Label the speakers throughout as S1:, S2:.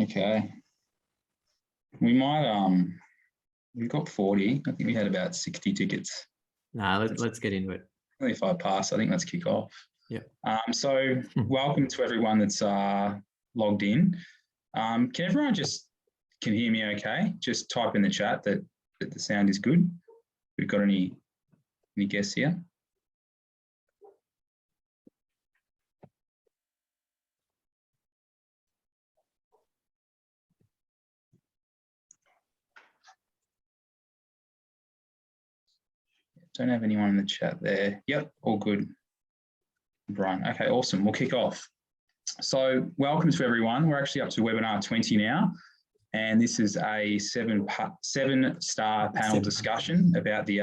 S1: Okay. We might, we've got 40. I think we had about 60 tickets.
S2: Nah, let's get into it.
S1: If I pass, I think let's kick off.
S2: Yeah.
S1: So welcome to everyone that's logged in. Can everyone can hear me okay? Just type in the chat that the sound is good. We've got any guests here? Don't have anyone in the chat there. Yep, all good. Brian. Okay, awesome. We'll kick off. So welcome to everyone. We're actually up to webinar 20 now, and this is a seven-star panel discussion about the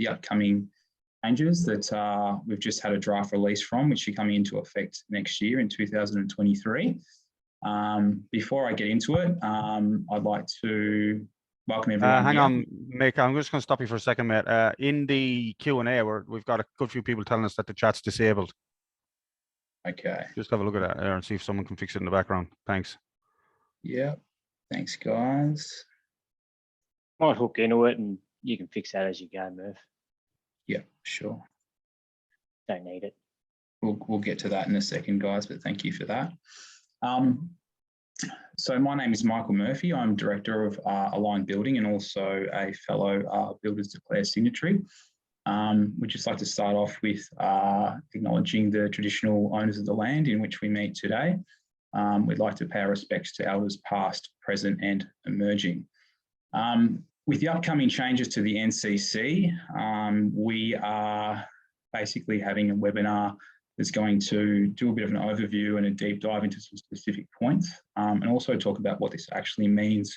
S1: upcoming changes that we've just had a draft release from, which are coming into effect next year in 2023. Before I get into it, I'd like to welcome everyone.
S3: Hang on, Mick. I'm just going to stop you for a second, mate. In the Q&A, we've got a good few people telling us that the chat's disabled.
S1: Okay.
S3: Just have a look at that there and see if someone can fix it in the background. Thanks.
S1: Yeah. Thanks, guys.
S4: Might hook into it and you can fix that as you go, Murph.
S1: Yeah, sure.
S4: Don't need it.
S1: We'll get to that in a second, guys, but thank you for that. So my name is Michael Murphy. I'm Director of Aligned Building and also a fellow Builders Declare signatory. We'd just like to start off with acknowledging the traditional owners of the land in which we meet today. We'd like to pay our respects to elders past, present and emerging. With the upcoming changes to the NCC, we are basically having a webinar that's going to do a bit of an overview and a deep dive into some specific points, and also talk about what this actually means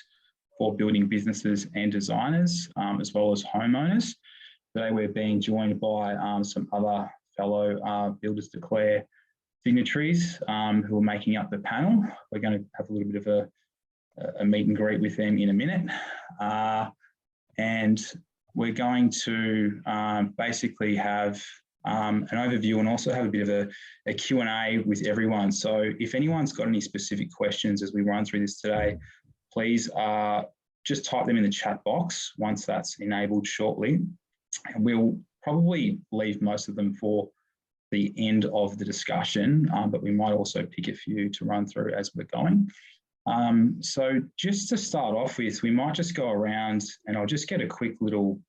S1: for building businesses and designers, as well as homeowners. Today we're being joined by some other fellow Builders Declare signatories who are making up the panel. We're going to have a little bit of a meet and greet with them in a minute. And we're going to basically have an overview and also have a bit of a Q&A with everyone. So if anyone's got any specific questions as we run through this today, please just type them in the chat box once that's enabled shortly. And we'll probably leave most of them for the end of the discussion, but we might also pick a few to run through as we're going. So just to start off with, we might just go around and I'll just get a quick little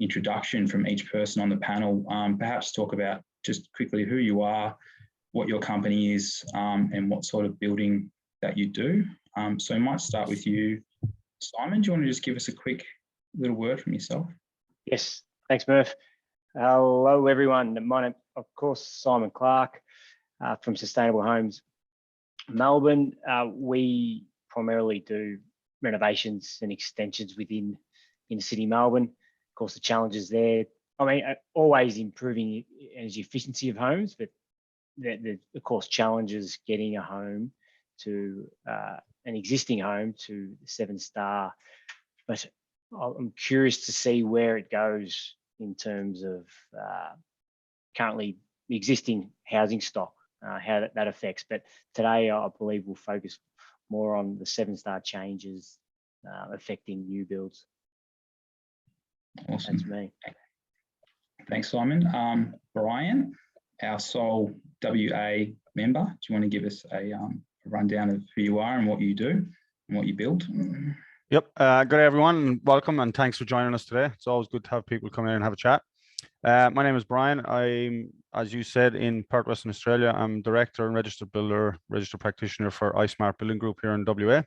S1: introduction from each person on the panel, perhaps talk about just quickly who you are, what your company is, and what sort of building that you do. So I might start with you, Simon. Do you want to just give us a quick little word from yourself?
S4: Yes, thanks, Murph. Hello, everyone. My name, of course, Simon Clark from Sustainable Homes Melbourne. We primarily do renovations and extensions within inner city Melbourne. Of course, the challenges there, I mean, always improving energy efficiency of homes, but of course, challenges getting a home to an existing home to 7-star. But I'm curious to see where it goes in terms of currently the existing housing stock, how that affects. But today, I believe we'll focus more on the 7-star changes affecting new builds.
S1: Awesome.
S4: That's me.
S1: Thanks, Simon. Brian, our sole WA member, do you want to give us a rundown of who you are and what you do and what you build?
S3: Yep. Good day, everyone. Welcome and thanks for joining us today. It's always good to have people come in and have a chat. My name is Brian. I'm, as you said, in Perth, Western Australia. I'm director and registered builder, registered practitioner for iSmart Building Group here in WA.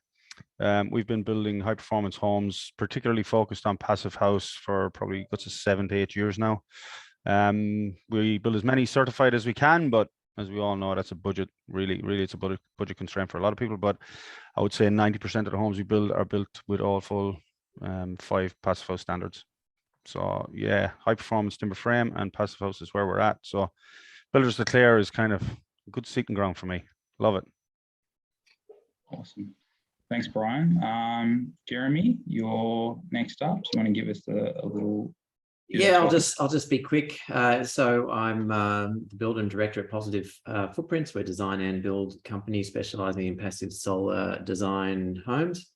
S3: We've been building high performance homes, particularly focused on passive house for probably 7 to 8 years now. We build as many certified as we can, but as we all know, that's a budget, really it's a budget constraint for a lot of people. But I would say 90% of the homes we build are built with all full 5 passive house standards. So yeah, high performance timber frame and passive house is where we're at. So Builders Declare is kind of a good seeking ground for me. Love it.
S1: Awesome. Thanks, Brian. Jeremy, you're next up. Do you want to give us a little
S2: Yeah, I'll just be quick. So I'm the builder and director at Positive Footprints. We're a design and build company specializing in passive solar design homes.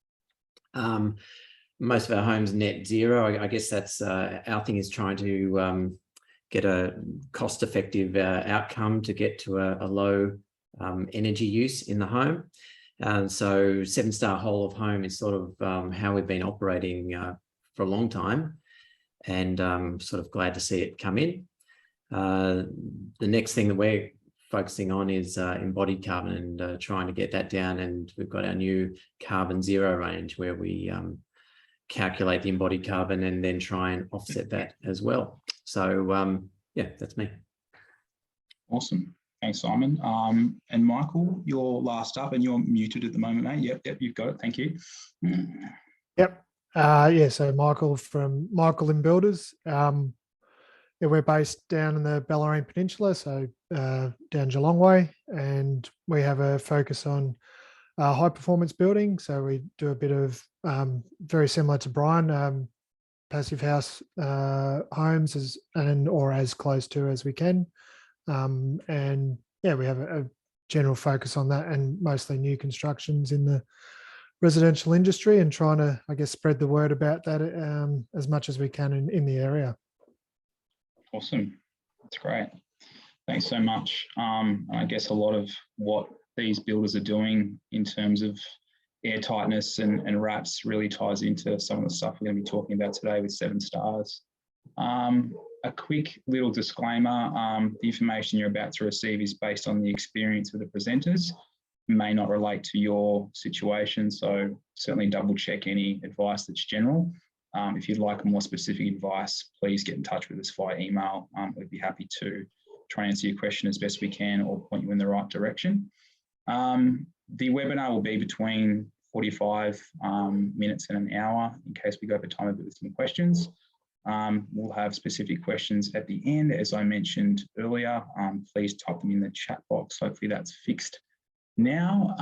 S2: Most of our homes net zero. I guess that's our thing is trying to get a cost-effective outcome to get to a low energy use in the home. So 7-star whole of home is sort of how we've been operating for a long time. And sort of glad to see it come in. The next thing that we're focusing on is embodied carbon and trying to get that down. And we've got our new carbon zero range where we calculate the embodied carbon and then try and offset that as well. So yeah, that's me.
S1: Awesome. Thanks, Simon. And Michael, you're last up and you're muted at the moment, mate. Yep, you've got it. Thank you.
S5: Yep. Yeah, so Michael from Michael and Builders. Yeah, we're based down in the Bellarine Peninsula, so down Geelong way, and we have a focus on high performance building. So we do a bit of very similar to Brian, passive house homes or as close to as we can, and yeah, we have a general focus on that and mostly new constructions in the residential industry and trying to, I guess, spread the word about that as much as we can in the area.
S1: Awesome. That's great. Thanks so much. I guess a lot of what these builders are doing in terms of air tightness and wraps really ties into some of the stuff we're going to be talking about today with 7 stars. A quick little disclaimer, the information you're about to receive is based on the experience of the presenters. May not relate to your situation, so certainly double check any advice that's general. If you'd like more specific advice, please get in touch with us via email. We'd be happy to try and answer your question as best we can or point you in the right direction. The webinar will be between 45 minutes and an hour in case we go over time a bit with some questions. We'll have specific questions at the end, as I mentioned earlier. Please type them in the chat box. Hopefully that's fixed now,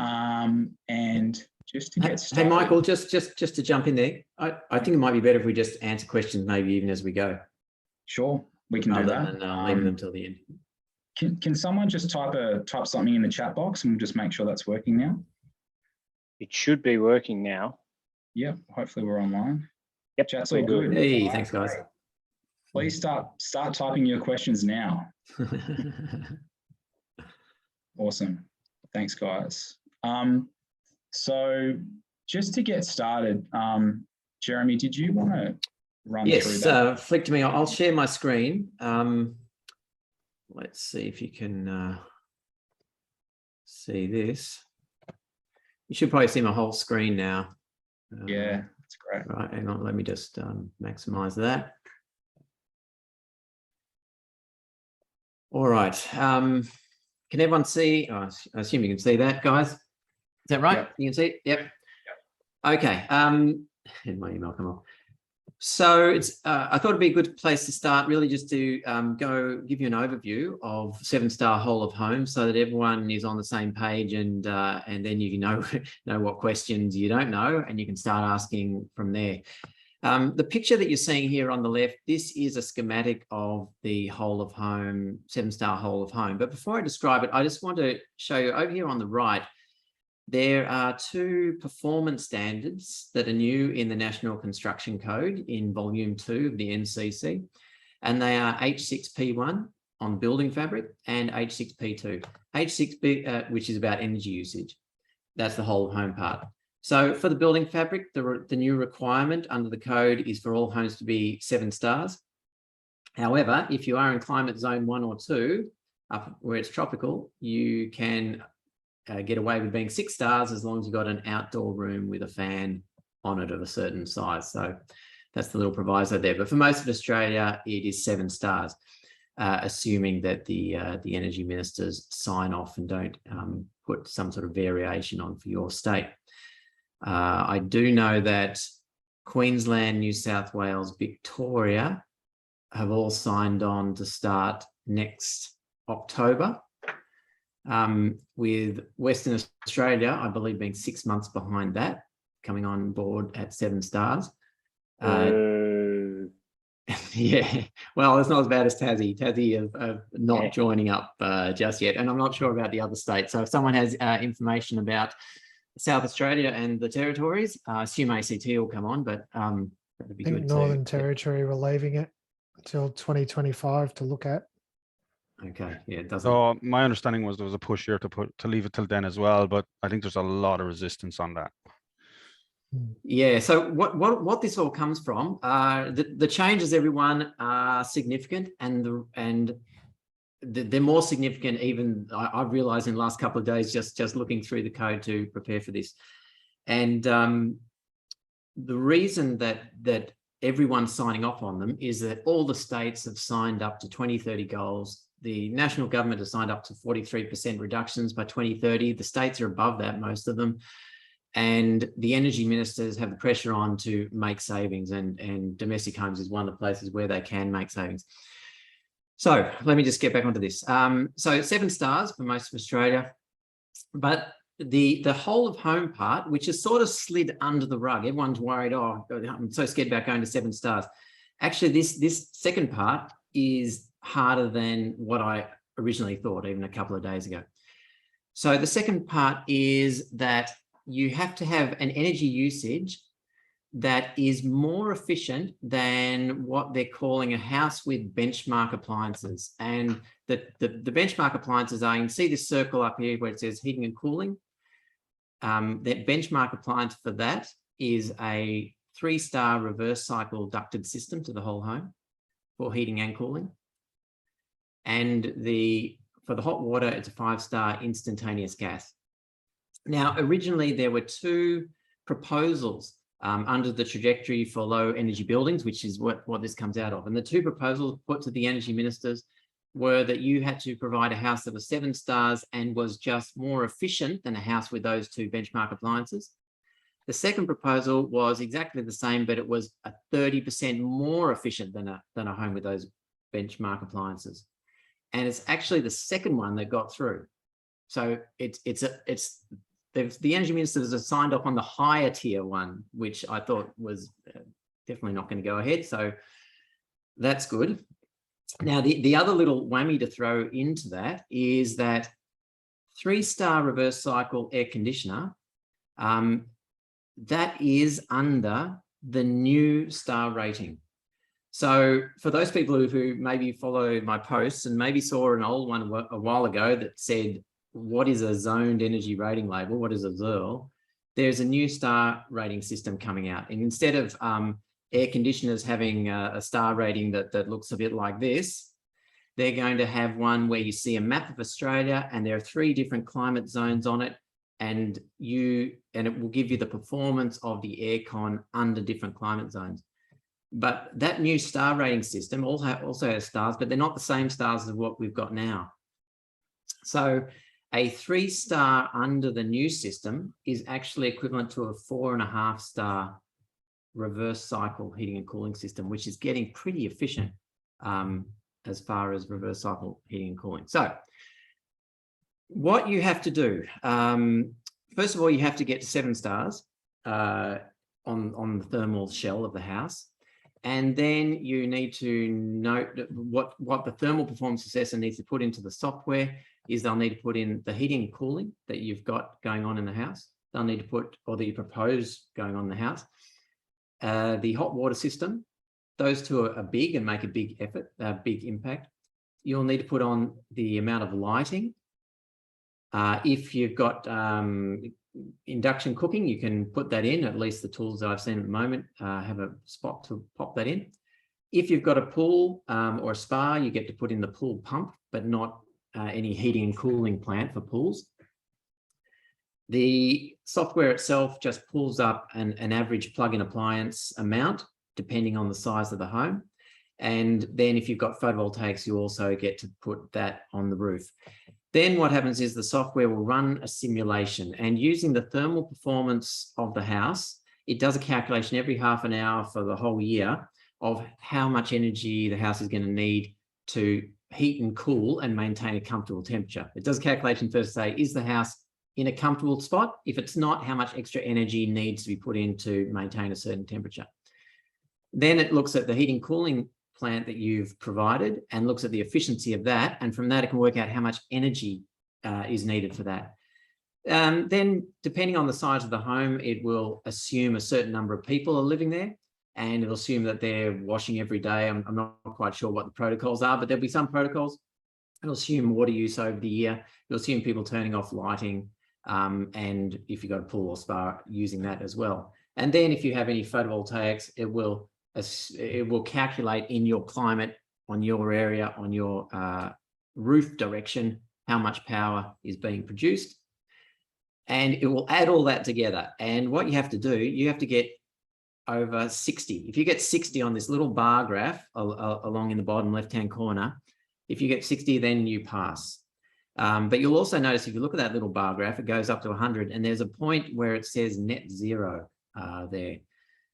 S1: and just to get started.
S2: Hey, Michael, just to jump in there, I think it might be better if we just answer questions maybe even as we go.
S1: Sure, we can do that.
S2: And leaving them till the end.
S1: Can someone just type something in the chat box and we'll just make sure that's working now?
S4: It should be working now.
S1: Yep, hopefully we're online.
S4: Yep,
S1: Chat's
S4: we're
S1: all good.
S2: Hey, thanks, guys.
S1: Please start typing your questions now. Awesome. Thanks, guys. So just to get started, Jeremy, did you want to run through that?
S2: Yes, flick to me. I'll share my screen. Let's see if you can see this. You should probably see my whole screen now.
S1: Yeah, that's great.
S2: Right, hang on. Let me just maximize that. All right. Can everyone see? Oh, I assume you can see that, guys. Is that right?
S1: Yep.
S2: You can see it? Yep. Okay. And my email come off. So it's. I thought it'd be a good place to start, really, just to go give you an overview of 7-star whole of home, so that everyone is on the same page, and then you know what questions you don't know, and you can start asking from there. The picture that you're seeing here on the left, this is a schematic of the whole of home, 7-star whole of home. But before I describe it, I just want to show you over here on the right, there are 2 performance standards that are new in the National Construction Code in Volume 2 of the NCC, and they are H6P1 on building fabric and H6P2. H6P, which is about energy usage. That's the whole of home part. So for the building fabric, the new requirement under the code is for all homes to be 7 stars. However, if you are in climate zone 1 or 2, up where it's tropical, you can get away with being 6 stars as long as you've got an outdoor room with a fan on it of a certain size. So that's the little proviso there. But for most of Australia, it is 7 stars, assuming that the energy ministers sign off and don't put some sort of variation on for your state. I do know that Queensland, New South Wales, Victoria have all signed on to start next October, with Western Australia, I believe, being 6 months behind that, coming on board at 7 stars. Yeah, well, it's not as bad as Tassie. Tassie of not
S4: Yeah.
S2: joining up just yet, and I'm not sure about the other states. So if someone has information about South Australia and the territories, I assume ACT will come on, but that'd be
S5: I think
S2: good
S5: Northern
S2: too.
S5: Territory were leaving it until 2025 to look at.
S2: Okay, yeah, it doesn't.
S3: So my understanding was there was a push here to leave it till then as well, but I think there's a lot of resistance on that.
S2: Yeah, so what this all comes from, the changes, everyone, are significant, and they're more significant even, I've realized in the last couple of days, just looking through the code to prepare for this. And the reason that everyone's signing off on them is that all the states have signed up to 2030 goals. The national government has signed up to 43% reductions by 2030. The states are above that, most of them. And the energy ministers have the pressure on to make savings, and domestic homes is one of the places where they can make savings. So let me just get back onto this. So 7 stars for most of Australia, but the whole of home part, which is sort of slid under the rug. Everyone's worried, oh, I'm so scared about going to 7 stars. Actually, this second part is harder than what I originally thought, even a couple of days ago. So the second part is that you have to have an energy usage that is more efficient than what they're calling a house with benchmark appliances. And the benchmark appliances are, you can see this circle up here where it says heating and cooling. That benchmark appliance for that is a 3-star reverse cycle ducted system to the whole home for heating and cooling. And for the hot water, it's a 5-star instantaneous gas. Now, originally there were 2 proposals under the trajectory for low energy buildings, which is what this comes out of. And the 2 proposals put to the energy ministers were that you had to provide a house that was 7 stars and was just more efficient than a house with those 2 benchmark appliances. The second proposal was exactly the same, but it was a 30% more efficient than a home with those benchmark appliances. And it's actually the second one that got through. So the energy ministers have signed off on the higher tier one, which I thought was definitely not going to go ahead. So that's good. Now, the other little whammy to throw into that is that 3-star reverse cycle air conditioner, that is under the new star rating. So for those people who maybe follow my posts and maybe saw an old one a while ago that said, what is a zoned energy rating label? What is a ZERL? There's a new star rating system coming out. And instead of air conditioners having a star rating that looks a bit like this, they're going to have one where you see a map of Australia and there are 3 different climate zones on it, and it will give you the performance of the aircon under different climate zones. But that new star rating system also has stars, but they're not the same stars as what we've got now. So a 3-star under the new system is actually equivalent to a 4.5-star reverse cycle heating and cooling system, which is getting pretty efficient as far as reverse cycle heating and cooling. So what you have to do, first of all, you have to get to 7 stars on the thermal shell of the house. And then you need to note what the thermal performance assessor needs to put into the software is they'll need to put in the heating and cooling that you've got going on in the house. They'll need to put, or that you propose going on in the house, the hot water system. Those 2 are big and make a big effort, big impact. You'll need to put on the amount of lighting. If you've got induction cooking, you can put that in. At least the tools that I've seen at the moment have a spot to pop that in. If you've got a pool or a spa, you get to put in the pool pump, but not any heating and cooling plant for pools. The software itself just pulls up an average plug-in appliance amount, depending on the size of the home. And then if you've got photovoltaics, you also get to put that on the roof. Then what happens is the software will run a simulation, and using the thermal performance of the house, it does a calculation every half an hour for the whole year of how much energy the house is going to need to heat and cool and maintain a comfortable temperature. It does a calculation first to say, is the house in a comfortable spot? If it's not, how much extra energy needs to be put in to maintain a certain temperature? Then it looks at the heating cooling plant that you've provided and looks at the efficiency of that. And from that, it can work out how much energy is needed for that. Then, depending on the size of the home, it will assume a certain number of people are living there, and it'll assume that they're washing every day. I'm not quite sure what the protocols are, but there'll be some protocols. It'll assume water use over the year. It'll assume people turning off lighting, and if you've got a pool or spa, using that as well. And then if you have any photovoltaics, it will calculate in your climate, on your area, on your roof direction, how much power is being produced. And it will add all that together. And what you have to do, you have to get over 60. If you get 60 on this little bar graph along in the bottom left-hand corner, if you get 60, then you pass. But you'll also notice if you look at that little bar graph, it goes up to 100, and there's a point where it says net zero there.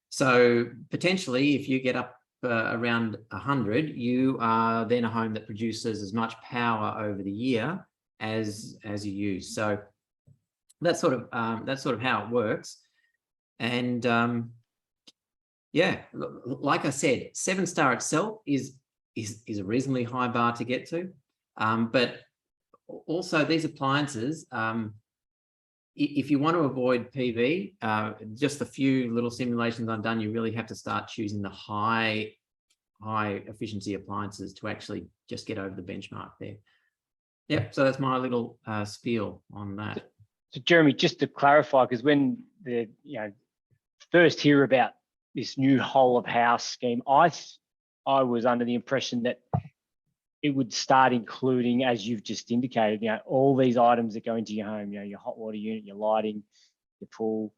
S2: So potentially, if you get up around 100, you are then a home that produces as much power over the year as you use. So that's sort of how it works. And yeah, like I said, 7-star itself is a reasonably high bar to get to, but also these appliances, if you want to avoid PV, just a few little simulations I've done, you really have to start choosing the high efficiency appliances to actually just get over the benchmark there. Yep, so that's my little spiel on that.
S4: So Jeremy, just to clarify, because when first hear about this new whole of house scheme, I was under the impression that it would start including, as you've just indicated, all these items that go into your home, your hot water unit, your lighting, your pool,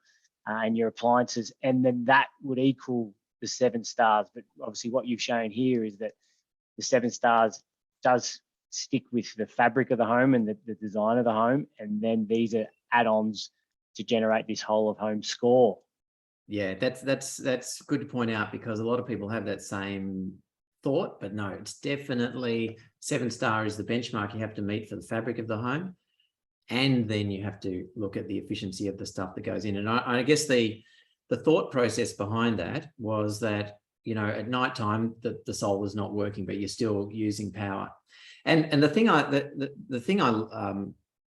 S4: and your appliances, and then that would equal the 7 stars. But obviously what you've shown here is that the 7 stars does stick with the fabric of the home and the design of the home, and then these are add-ons to generate this whole of home score.
S2: Yeah, that's good to point out, because a lot of people have that same thought, but no, it's definitely 7-star is the benchmark you have to meet for the fabric of the home, and then you have to look at the efficiency of the stuff that goes in. And I guess the thought process behind that was that at night time the solar's not working, but you're still using power. And the thing and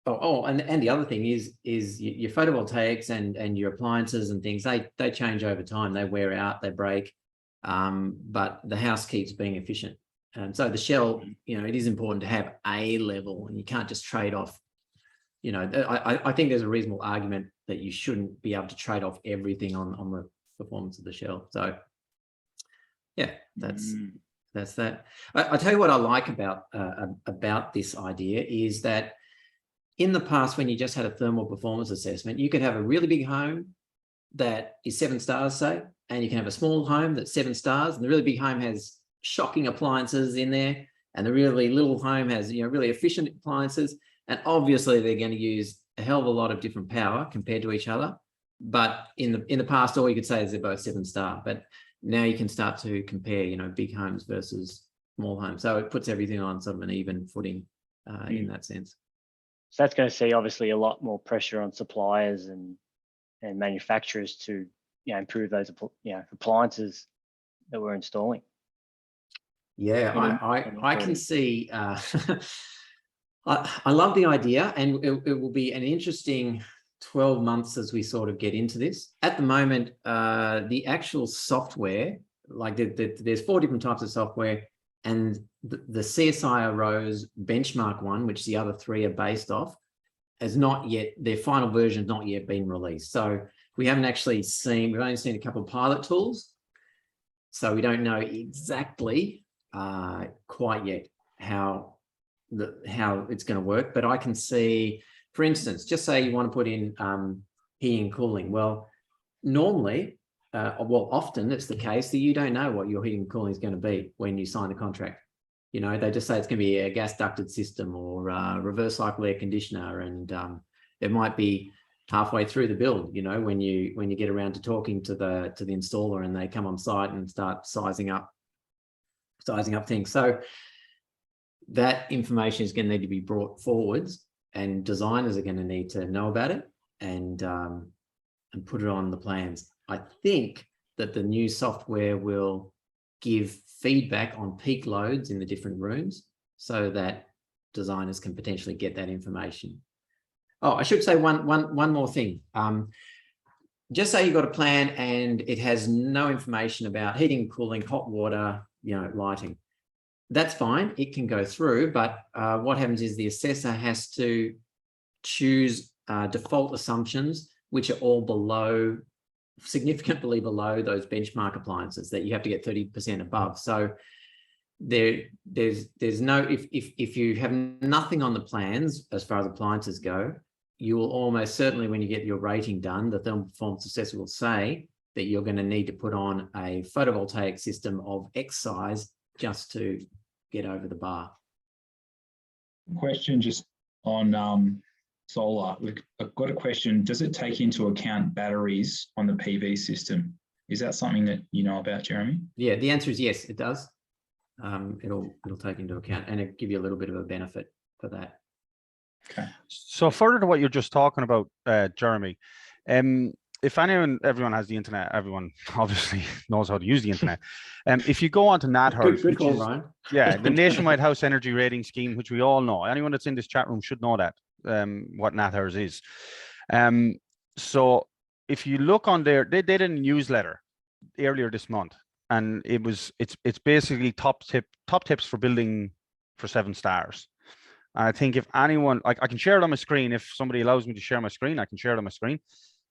S2: the other thing is your photovoltaics and your appliances and things, they change over time, they wear out, they break. But the house keeps being efficient. And so the shell, it is important to have a level, and you can't just trade off. I think there's a reasonable argument that you shouldn't be able to trade off everything on the performance of the shell. So yeah, that's that. I tell you what I like about this idea is that in the past, when you just had a thermal performance assessment, you could have a really big home that is 7 stars, say, and you can have a small home that's 7 stars, and the really big home has shocking appliances in there, and the really little home has really efficient appliances, and obviously they're going to use a hell of a lot of different power compared to each other. But in the past, all you could say is they're both 7-star, but now you can start to compare big homes versus small homes, so it puts everything on sort of an even footing in that sense.
S4: So that's going to see obviously a lot more pressure on suppliers and manufacturers to improve those appliances that we're installing.
S2: Yeah, I can see. I love the idea, and it will be an interesting 12 months as we sort of get into this. At the moment, the actual software, like there's 4 different types of software, and the CSIRO Rose benchmark one, which the other 3 are based off, has not yet, their final version has not yet been released. So we haven't actually seen, we've only seen a couple of pilot tools. So we don't know exactly quite yet how it's going to work. But I can see, for instance, just say you want to put in heating and cooling. Well, normally, often it's the case that you don't know what your heating and cooling is going to be when you sign the contract. They just say it's going to be a gas ducted system or reverse cycle air conditioner, and it might be halfway through the build. When you get around to talking to the installer and they come on site and start sizing up things. So that information is going to need to be brought forwards, and designers are going to need to know about it and put it on the plans. I think that the new software will give feedback on peak loads in the different rooms so that designers can potentially get that information. Oh, I should say one more thing. Just say you've got a plan and it has no information about heating, cooling, hot water, lighting. That's fine. It can go through, but what happens is the assessor has to choose default assumptions, which are all significantly below those benchmark appliances that you have to get 30% above. So there's no, if you have nothing on the plans as far as appliances go, you will almost certainly, when you get your rating done, the thermal performance assessor will say that you're going to need to put on a photovoltaic system of X size just to get over the bar.
S1: Question just on solar. I've got a question. Does it take into account batteries on the PV system? Is that something that you know about, Jeremy?
S2: Yeah, the answer is yes, it does. It'll take into account and it'll give you a little bit of a benefit for that.
S1: Okay.
S3: So further to what you're just talking about, Jeremy, if everyone has the internet, everyone obviously knows how to use the internet. If you go onto NatHERS,
S2: Good call, Ryan.
S3: Yeah, the Nationwide House Energy Rating Scheme, which we all know, anyone that's in this chat room should know that, what NatHERS is. So if you look on there, they did a newsletter earlier this month, and it's basically top tips for building for 7 stars. And I think if anyone, I can share it on my screen. If somebody allows me to share my screen, I can share it on my screen.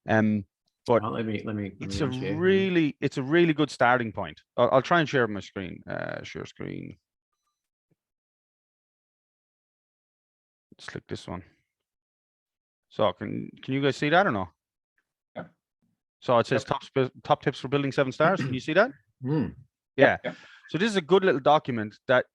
S3: But
S2: let me
S3: it's a really good starting point. I'll try and share my screen. Share screen. Let's click this one. So can you guys see that or no?
S1: Yeah.
S3: So it says top tips for building 7 stars. Can you see that?
S2: Mm.
S3: Yeah.
S1: Yeah.
S3: So this is a good little document that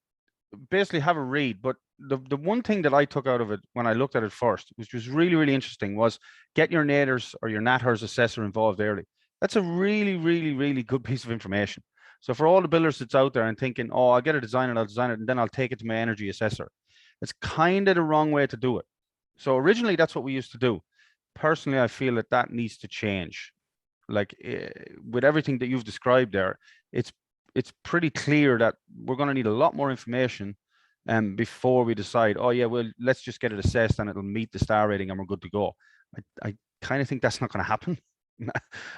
S3: basically have a read, but the one thing that I took out of it when I looked at it first, which was really, really interesting, was get your NATHERS or your NatHERS assessor involved early. That's a really, really, really good piece of information. So for all the builders that's out there and thinking, oh, I'll get a design and I'll design it and then I'll take it to my energy assessor, it's kind of the wrong way to do it. So originally that's what we used to do. Personally, I feel that needs to change. Like with everything that you've described there, it's pretty clear that we're going to need a lot more information before we decide, oh yeah, well, let's just get it assessed and it'll meet the star rating and we're good to go. I kind of think that's not going to happen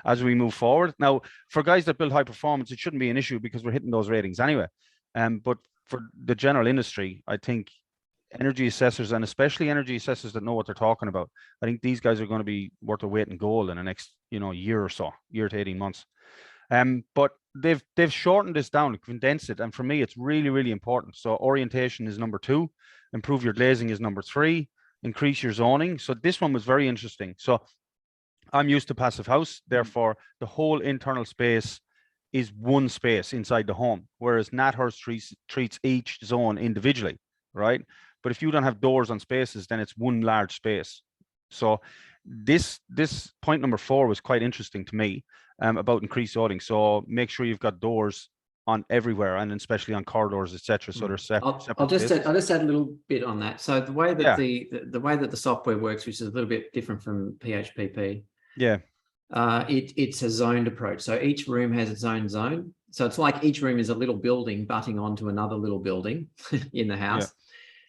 S3: as we move forward. Now, for guys that build high performance, it shouldn't be an issue because we're hitting those ratings anyway. But for the general industry, I think energy assessors, and especially energy assessors that know what they're talking about, I think these guys are going to be worth their weight in gold in the next, year or so, year to 18 months. But they've shortened this down, condensed it, and for me it's really, really important. So orientation is number 2, improve your glazing is number 3, increase your zoning. So this one was very interesting. So I'm used to passive house, therefore the whole internal space is one space inside the home, whereas NatHERS treats each zone individually, right? But if you don't have doors on spaces, then it's one large space. So this point number 4 was quite interesting to me. About increased zoning. So make sure you've got doors on everywhere, and especially on corridors, etc. So they're separate.
S2: I'll just add a little bit on that. So the way that the way that the software works, which is a little bit different from PHPP.
S3: Yeah.
S2: It's a zoned approach. So each room has its own zone. So it's like each room is a little building butting onto another little building in the house.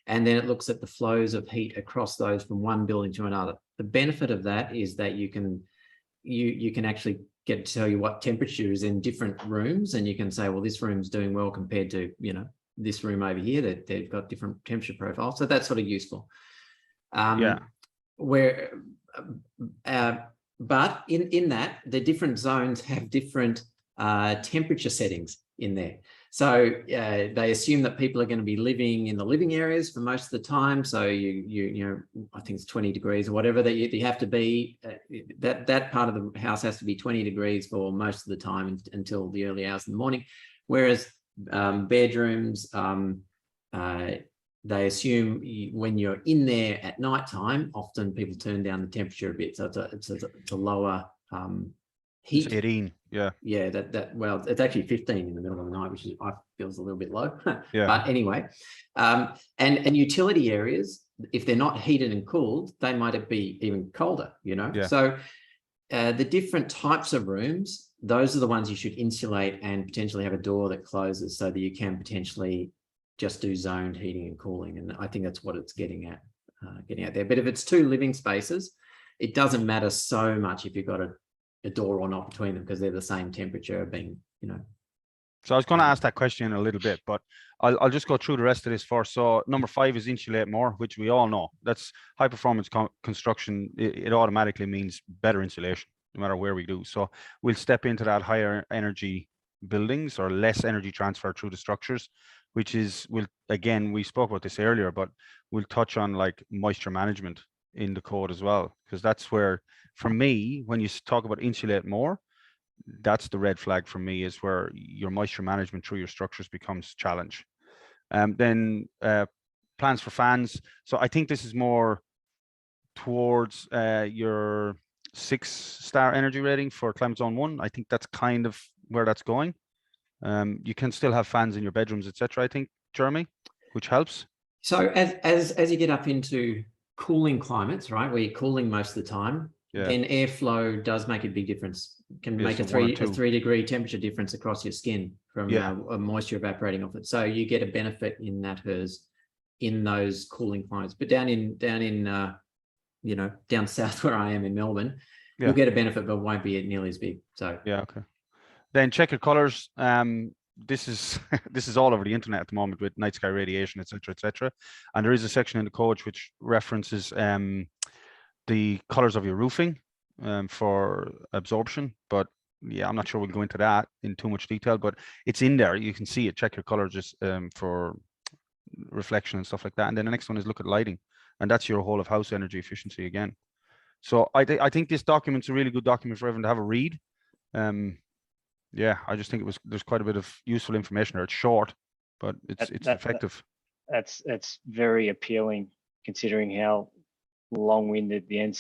S2: Yeah. And then it looks at the flows of heat across those from one building to another. The benefit of that is that you can actually get to tell you what temperature is in different rooms, and you can say, well, this room's doing well compared to this room over here that they've got different temperature profiles. So that's sort of useful. But in that, the different zones have different temperature settings in there. So they assume that people are going to be living in the living areas for most of the time. So you I think it's 20 degrees or whatever that you have to be. That part of the house has to be 20 degrees for most of the time until the early hours in the morning. Whereas bedrooms, they assume when you're in there at nighttime, often people turn down the temperature a bit. So it's a lower heat.
S3: It's 18, yeah.
S2: Yeah, well, it's actually 15 in the middle of the night, which feels a little bit low.
S3: Yeah.
S2: But anyway, and utility areas, if they're not heated and cooled, they might be even colder,
S3: Yeah.
S2: So The different types of rooms, those are the ones you should insulate and potentially have a door that closes so that you can potentially just do zoned heating and cooling. And I think that's what it's getting at there. But if it's two living spaces, it doesn't matter so much if you've got a door or not between them, because they're the same temperature being,
S3: So I was going to ask that question in a little bit, but I'll just go through the rest of this first. So number 5 is insulate more, which we all know. That's high performance construction. It automatically means better insulation, no matter where we do. So we'll step into that higher energy buildings or less energy transfer through the structures, which is, again, we spoke about this earlier, but we'll touch on like moisture management in the code as well, because that's where, for me, when you talk about insulate more, that's the red flag for me, is where your moisture management through your structures becomes challenge. Then plans for fans. So I think this is more towards your 6-star energy rating for climate zone 1. I think that's kind of where that's going. You can still have fans in your bedrooms, etc. I think, Jeremy, which helps.
S2: So as you get up into cooling climates, right, where you're cooling most of the time, then airflow does make a big difference. Can make a 3 degree temperature difference across your skin from moisture evaporating off it. So you get a benefit in that in those cooling climates. But down south where I am in Melbourne, you'll get a benefit, but it won't be nearly as big. So
S3: okay. Then check your colors. This is all over the internet at the moment with night sky radiation, etc., etc. And there is a section in the code which references the colors of your roofing for absorption. But yeah, I'm not sure we'll go into that in too much detail, but it's in there. You can see it. Check your colors just for reflection and stuff like that. And then the next one is look at lighting, and that's your whole of house energy efficiency again. So I think this document's a really good document for everyone to have a read. Yeah, I just think there's quite a bit of useful information there. It's short, but it's effective.
S4: That's very appealing, considering how long-winded the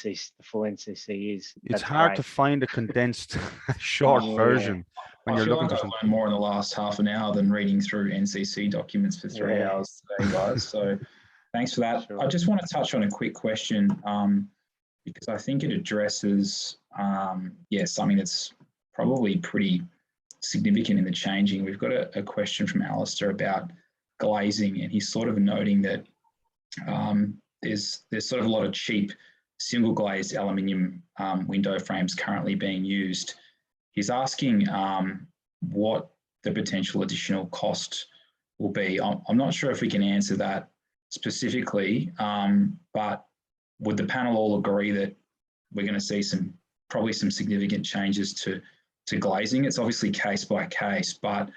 S4: full NCC is.
S3: It's hard to find a condensed short version when you're looking for something.
S1: I've learned more in the last half an hour than reading through NCC documents for 3 hours today, guys. So thanks for that. Sure. I just want to touch on a quick question because I think it addresses something that's probably pretty significant in the changing. We've got a question from Alistair about glazing, and he's sort of noting that there's sort of a lot of cheap single glazed aluminium window frames currently being used. He's asking what the potential additional cost will be. I'm not sure if we can answer that specifically, but would the panel all agree that we're going to see probably some significant changes to glazing? It's obviously case by case, but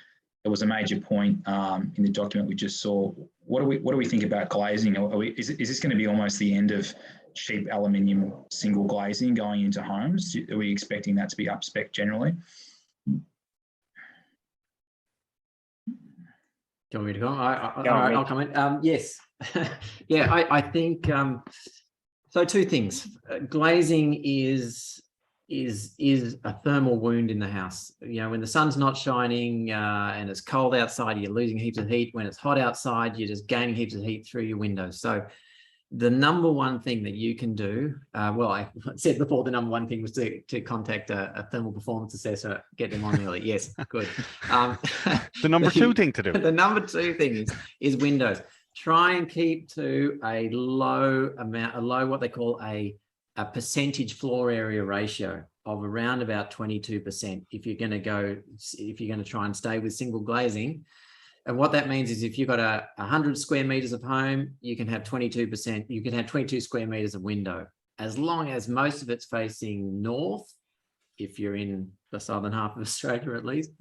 S1: it was a major point in the document we just saw. What do we think about glazing? Is this going to be almost the end of cheap aluminium single glazing going into homes? Are we expecting that to be up spec generally?
S2: Do you want me to go? I'll comment. Yes. Yeah, I think so. Two things. Glazing is a thermal wound in the house. When the sun's not shining and it's cold outside, you're losing heaps of heat. When it's hot outside, you're just gaining heaps of heat through your windows. So the number one thing that you can do, I said before, the number one thing was to contact a thermal performance assessor, get them on early. Yes, good.
S3: The number two thing to do.
S2: The number two thing is windows. Try and keep to a low what they call a percentage floor area ratio of around about 22% if you're going to try and stay with single glazing. And what that means is if you've got 100 square meters of home, you can have 22%, you can have 22 square meters of window, as long as most of it's facing north, if you're in the southern half of Australia at least.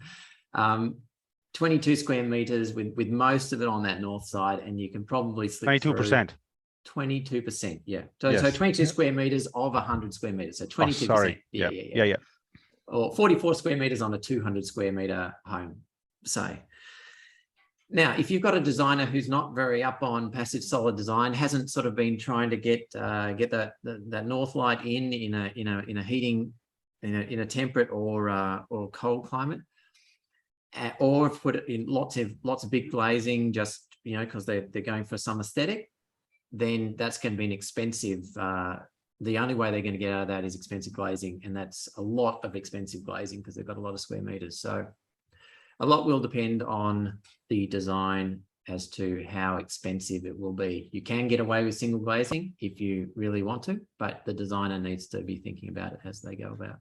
S2: 22 square meters with most of it on that north side, and you can probably slip
S3: 22%.
S2: 22%, yeah. So 22 square meters of 100 square meters. So 22%.
S3: Sorry.
S2: Yeah. Or 44 square meters on a 200 square meter home, say. Now, if you've got a designer who's not very up on passive solid design, hasn't sort of been trying to get that north light in a heating in a temperate or cold climate, or put it in lots of big glazing just because they're going for some aesthetic, then that's going to be an expensive the only way they're going to get out of that is expensive glazing, and that's a lot of expensive glazing because they've got a lot of square meters. So a lot will depend on the design as to how expensive it will be. You can get away with single glazing if you really want to, but the designer needs to be thinking about it as they go about.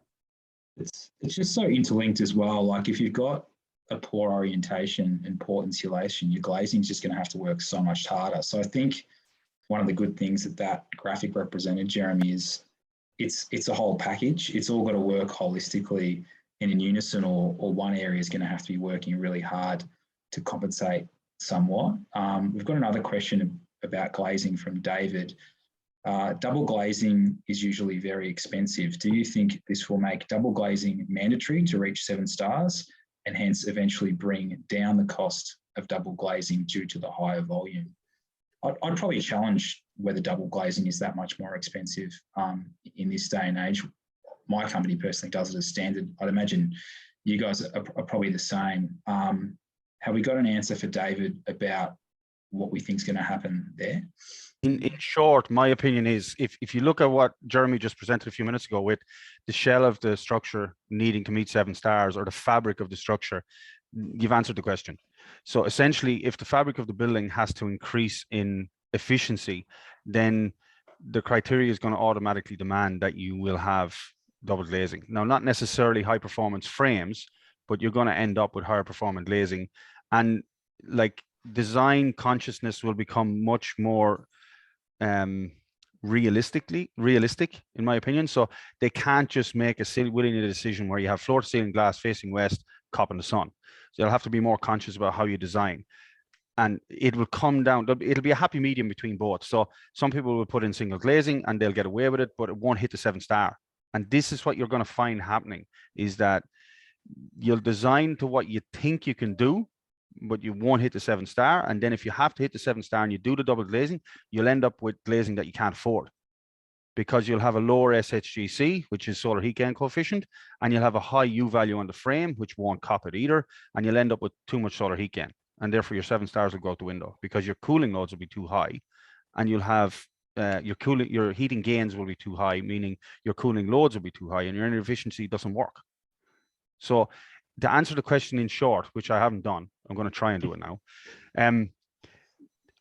S1: It's just so interlinked as well. Like if you've got a poor orientation and poor insulation, your glazing is just going to have to work so much harder. So I think one of the good things that graphic represented, Jeremy, is it's a whole package. It's all got to work holistically and in unison, or one area is going to have to be working really hard to compensate somewhat. We've got another question about glazing from David. Double glazing is usually very expensive. Do you think this will make double glazing mandatory to reach 7 stars and hence eventually bring down the cost of double glazing due to the higher volume? I'd probably challenge whether double glazing is that much more expensive in this day and age. My company personally does it as standard. I'd imagine you guys are probably the same. Have we got an answer for David about what we think is going to happen there?
S3: In short, my opinion is if you look at what Jeremy just presented a few minutes ago with the shell of the structure needing to meet 7 stars, or the fabric of the structure, you've answered the question. So essentially, if the fabric of the building has to increase in efficiency, then the criteria is going to automatically demand that you will have double glazing. Now, not necessarily high performance frames, but you're going to end up with higher performance glazing, and like design consciousness will become much more realistic in my opinion. So they can't just make a willing decision where you have floor to ceiling glass facing west, copping the sun. So you'll have to be more conscious about how you design, and it will come down, it'll be a happy medium between both. So some people will put in single glazing and they'll get away with it, but it won't hit the 7 star. And this is what you're going to find happening, is that you'll design to what you think you can do, but you won't hit the 7 star. And then if you have to hit the 7 star and you do the double glazing, you'll end up with glazing that you can't afford, because you'll have a lower SHGC, which is solar heat gain coefficient, and you'll have a high U value on the frame, which won't cop it either. And you'll end up with too much solar heat gain. And therefore your 7 stars will go out the window, because your cooling loads will be too high, and you'll have your heating gains will be too high, meaning your cooling loads will be too high and your energy efficiency doesn't work. So to answer the question in short, which I haven't done, I'm going to try and do it now.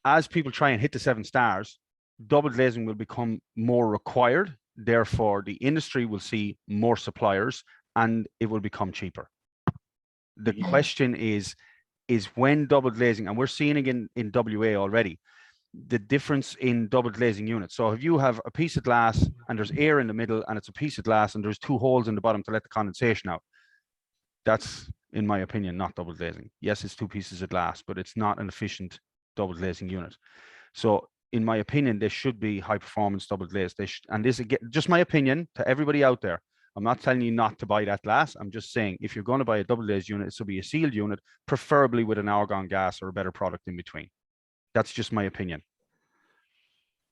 S3: As people try and hit the 7 stars, double glazing will become more required. Therefore, the industry will see more suppliers and it will become cheaper. The question is when double glazing, and we're seeing it in WA already, the difference in double glazing units. So if you have a piece of glass and there's air in the middle, and it's a piece of glass and there's 2 holes in the bottom to let the condensation out, that's, in my opinion, not double glazing. Yes, it's 2 pieces of glass, but it's not an efficient double glazing unit. So in my opinion, there should be high performance double glaze. And this, again, just my opinion to everybody out there. I'm not telling you not to buy that glass. I'm just saying, if you're going to buy a double glazed unit, it should be a sealed unit, preferably with an argon gas or a better product in between. That's just my opinion.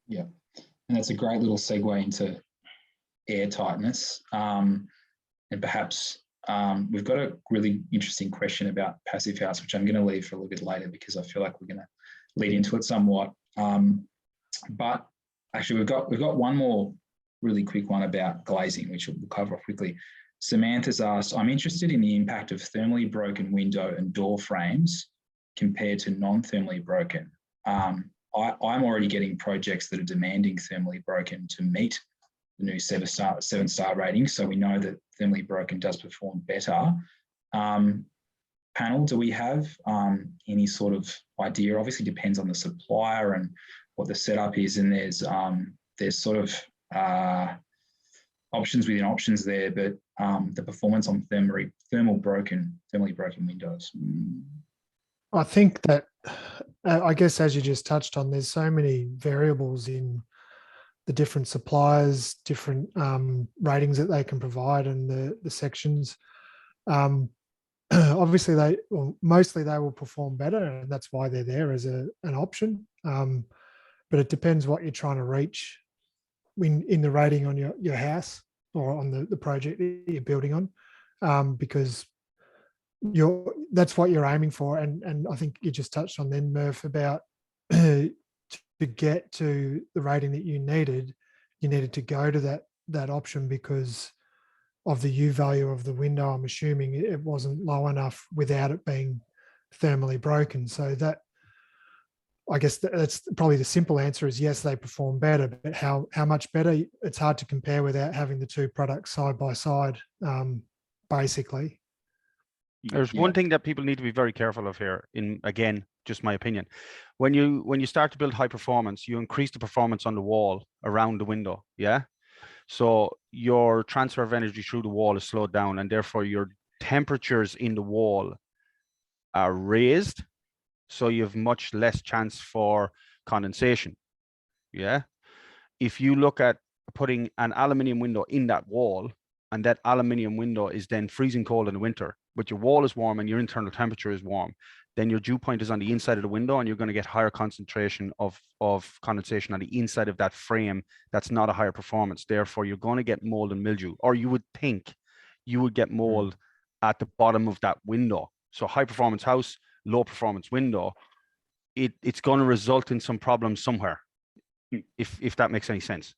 S1: Yeah, and that's a great little segue into air tightness. And perhaps we've got a really interesting question about Passive House, which I'm going to leave for a little bit later, because I feel like we're going to lead into it somewhat. But actually, we've got one more really quick one about glazing, which we'll cover off quickly. Samantha's asked, I'm interested in the impact of thermally broken window and door frames compared to non-thermally broken. I'm already getting projects that are demanding thermally broken to meet the new 7-star rating. So we know that thermally broken does perform better. Panel, do we have any sort of idea? Obviously depends on the supplier and what the setup is, and there's sort of options within options there, but the performance on thermally broken windows.
S5: I think that, I guess, as you just touched on, there's so many variables in the different suppliers, different ratings that they can provide, and the sections. Obviously, mostly they will perform better, and that's why they're there as an option. But it depends what you're trying to reach in the rating on your house or on the project that you're building on, because that's what you're aiming for. And I think you just touched on then, Murph, about to get to the rating that you needed, you needed to go to that option because of the U value of the window. I'm assuming it wasn't low enough without it being thermally broken. So that, I guess that's probably the simple answer is yes, they perform better, but how much better? It's hard to compare without having the two products side by side, basically.
S3: There's one thing that people need to be very careful of here, in again, just my opinion. When you start to build high performance, you increase the performance on the wall around the window. Yeah. So your transfer of energy through the wall is slowed down, and therefore your temperatures in the wall are raised. So you have much less chance for condensation. Yeah. If you look at putting an aluminium window in that wall, and that aluminium window is then freezing cold in the winter, but your wall is warm and your internal temperature is warm, then your dew point is on the inside of the window, and you're going to get higher concentration of condensation on the inside of that frame. That's not a higher performance. Therefore, you're going to get mold and mildew, or you would think you would get mold at the bottom of that window. So high performance house, low performance window, it's going to result in some problems somewhere, if that makes any sense.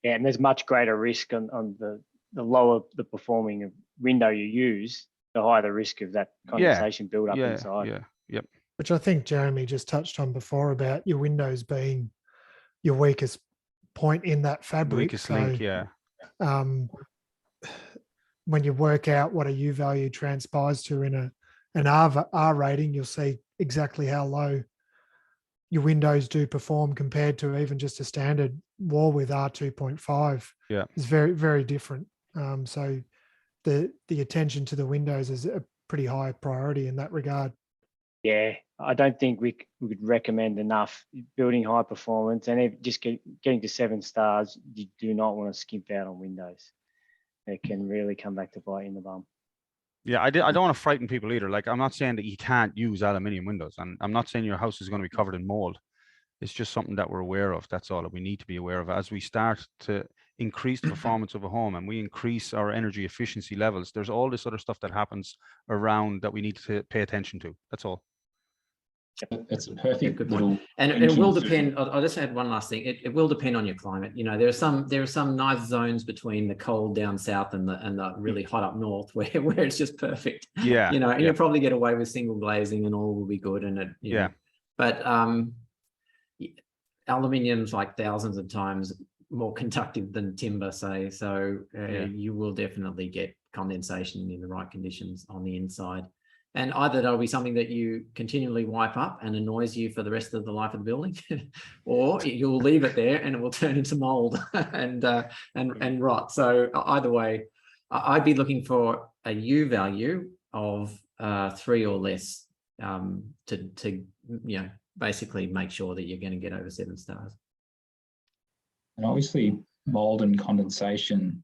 S4: Yeah, and there's much greater risk on the lower the performing window you use, the higher the risk of that condensation build up inside.
S3: Yep.
S5: Which I think Jeremy just touched on before about your windows being your weakest point in that fabric.
S3: Weakest link, yeah.
S5: When you work out what a U value transpires to in an R rating, you'll see exactly how low your windows do perform compared to even just a standard wall with R2.5.
S3: Yeah,
S5: it's very, very different. So the attention to the windows is a pretty high priority in that regard.
S4: Yeah, I don't think we could recommend enough building high performance, and just getting to 7 stars. You do not want to skimp out on windows. It can really come back to bite you in the bum.
S3: Yeah, I don't want to frighten people either. Like, I'm not saying that you can't use aluminium windows, and I'm not saying your house is going to be covered in mold. It's just something that we're aware of. That's all that we need to be aware of as we start to increase the performance of a home and we increase our energy efficiency levels. There's all this other stuff that happens around that we need to pay attention to. That's all.
S1: That's a perfect
S2: good
S1: little.
S2: point. And it will depend. I'll just add one last thing. It will depend on your climate. You know, there are some nice zones between the cold down south and the really hot up north where it's just perfect.
S3: Yeah.
S2: You know, and you'll probably get away with single glazing and all will be good. And it, you know, but aluminium's like thousands of times more conductive than timber, say. So you will definitely get condensation in the right conditions on the inside. And either that'll be something that you continually wipe up and annoys you for the rest of the life of the building, or you'll leave it there and it will turn into mold and rot. So either way, I'd be looking for a U value of 3 or less to basically make sure that you're going to get over 7 stars.
S1: And obviously, mold and condensation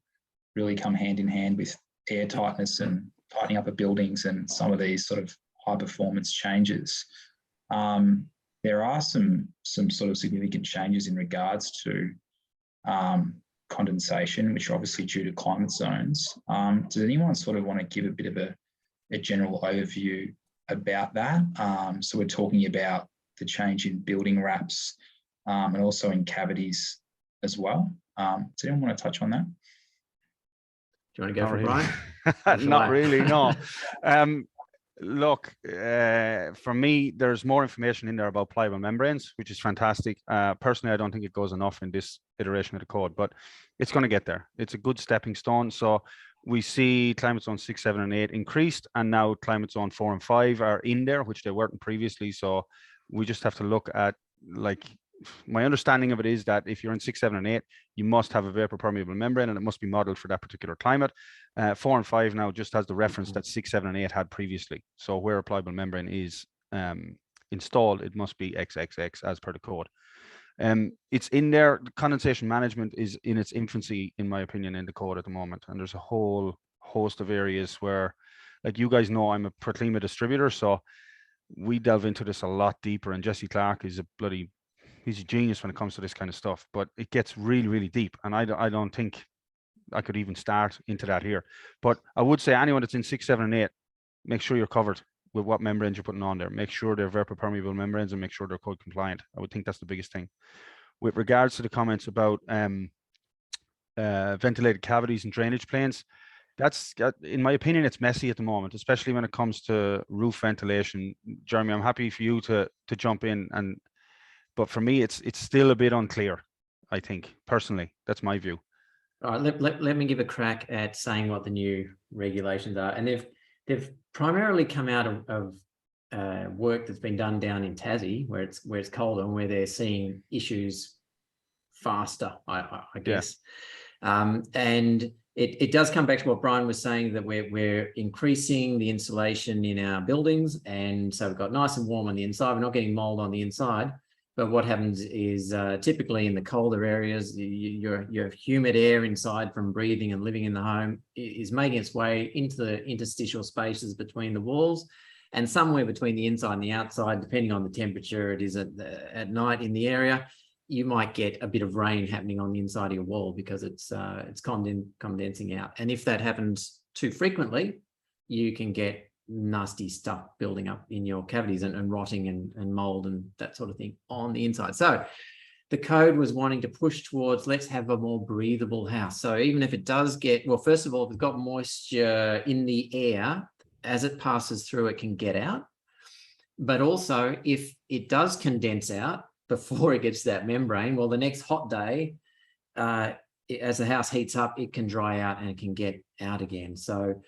S1: really come hand in hand with air tightness and tightening up of buildings and some of these sort of high performance changes. There are some sort of significant changes in regards to condensation, which are obviously due to climate zones. Does anyone sort of want to give a bit of a general overview about that? So we're talking about the change in building wraps and also in cavities as well. Does anyone want to touch on that?
S2: Do you want to go for Brian?
S3: Not really, no. Look, for me, there's more information in there about pliable membranes, which is fantastic. Personally, I don't think it goes enough in this iteration of the code, but it's going to get there. It's a good stepping stone. So we see climate zone 6, 7, and 8 increased, and now climate zone 4 and 5 are in there, which they weren't previously. So we just have to look at, like, my understanding of it is that if you're in 6, 7, and 8, you must have a vapor permeable membrane, and it must be modeled for that particular climate. 4 and 5 now just has the reference that 6, 7, and 8 had previously. So where a pliable membrane is installed, it must be XXX as per the code. It's in there. The condensation management is in its infancy, in my opinion, in the code at the moment. And there's a whole host of areas where, like you guys know, I'm a Proclima distributor, so we delve into this a lot deeper. And Jesse Clark is he's a genius when it comes to this kind of stuff, but it gets really, really deep. And I don't think I could even start into that here. But I would say anyone that's in 6, 7, and 8, make sure you're covered with what membranes you're putting on there. Make sure they're vapor permeable membranes and make sure they're code compliant. I would think that's the biggest thing. With regards to the comments about ventilated cavities and drainage planes. That's, in my opinion, it's messy at the moment, especially when it comes to roof ventilation. Jeremy, I'm happy for you to jump in, but for me, it's still a bit unclear. I think personally, that's my view.
S2: All right, let me give a crack at saying what the new regulations are, and they've primarily come out of work that's been done down in Tassie, where it's colder and where they're seeing issues faster, I guess. Yeah. And it does come back to what Brian was saying, that we're increasing the insulation in our buildings, and so we've got nice and warm on the inside. We're not getting mold on the inside. But what happens is typically in the colder areas, your humid air inside from breathing and living in the home is making its way into the interstitial spaces between the walls, and somewhere between the inside and the outside, depending on the temperature it is at night in the area, you might get a bit of rain happening on the inside of your wall because it's condensing out. And if that happens too frequently, you can get nasty stuff building up in your cavities and rotting and mold and that sort of thing on the inside. So the code was wanting to push towards, let's have a more breathable house. So even if it does get, well, first of all, if it's got moisture in the air, as it passes through, it can get out. But also if it does condense out before it gets to that membrane, well, the next hot day, as the house heats up, it can dry out and it can get out again. So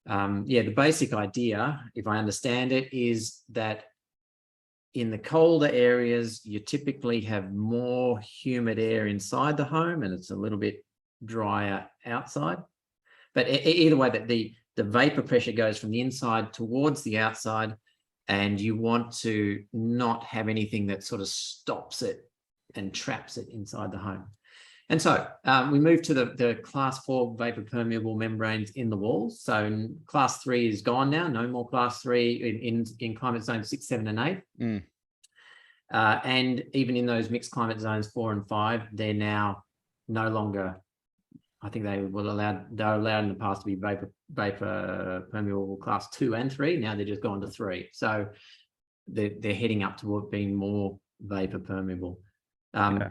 S2: yeah, the basic idea, if I understand it, is that in the colder areas, you typically have more humid air inside the home and it's a little bit drier outside. But either way, that the vapor pressure goes from the inside towards the outside, and you want to not have anything that sort of stops it and traps it inside the home. And so we move to the class 4 vapor permeable membranes in the walls. So class 3 is gone now, no more class 3 in climate zones 6, 7, and 8.
S3: Mm.
S2: And even in those mixed climate zones 4 and 5, they're now no longer, I think they were allowed in the past to be vapor permeable class 2 and 3. Now they're just gone to 3. So they're heading up toward being more vapor permeable. Okay.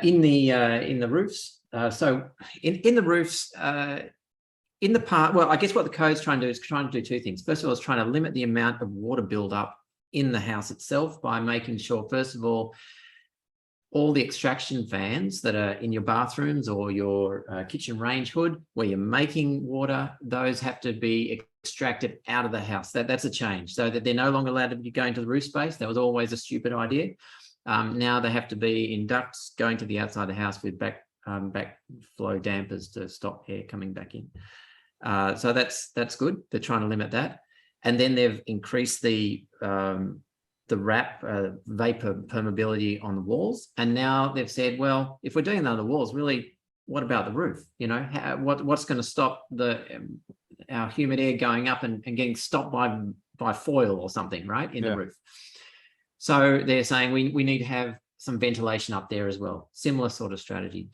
S2: In the roofs, so in the roofs, in the part, well, I guess what the code's trying to do is trying to do two things. First of all, it's trying to limit the amount of water buildup in the house itself by making sure, first of all the extraction fans that are in your bathrooms or your kitchen range hood, where you're making water, those have to be extracted out of the house. That's a change, so that they're no longer allowed to be going to the roof space. That was always a stupid idea. Now they have to be in ducts going to the outside of the house with backflow dampers to stop air coming back in. So that's good. They're trying to limit that. And then they've increased the wrap vapor permeability on the walls. And now they've said, well, if we're doing that on the walls, really, what about the roof? You know, what's going to stop our humid air going up and getting stopped by foil or something, right, in the roof? So they're saying we need to have some ventilation up there as well. Similar sort of strategy.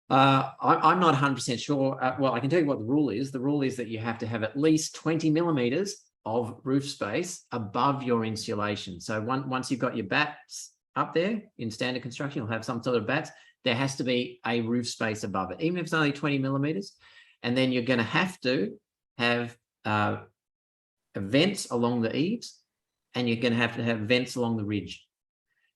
S2: I'm not 100% sure. Well, I can tell you what the rule is. The rule is that you have to have at least 20 millimeters of roof space above your insulation. So once you've got your bats up there in standard construction, you'll have some sort of bats. There has to be a roof space above it, even if it's only 20 millimeters. And then you're going to have vents along the eaves, and you're going to have vents along the ridge.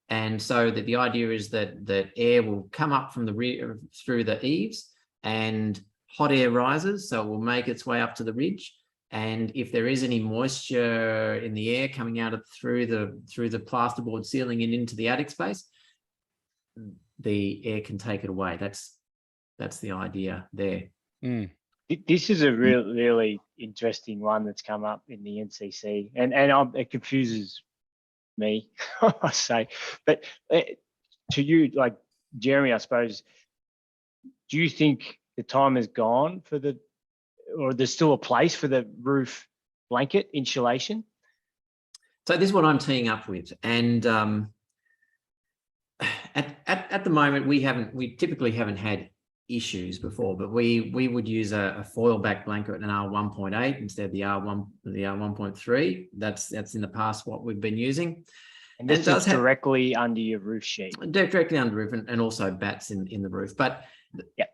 S2: And so that the idea is that air will come up from through the eaves, and hot air rises, so it will make its way up to the ridge. And if there is any moisture in the air coming out through the plasterboard ceiling and into the attic space, the air can take it away. That's the idea there.
S3: Mm.
S4: This is a really interesting one that's come up in the NCC, and it confuses me, I say. But to you, like Jeremy, I suppose, do you think the time has gone or there's still a place for the roof blanket insulation?
S2: So this is what I'm teeing up with, and at the moment we typically haven't had issues before, but we would use a foil back blanket, an R1.8 instead of the R1.3. That's in the past what we've been using.
S4: And this is directly under your roof sheet.
S2: Directly under the roof, and also bats in the roof. But
S4: Yep.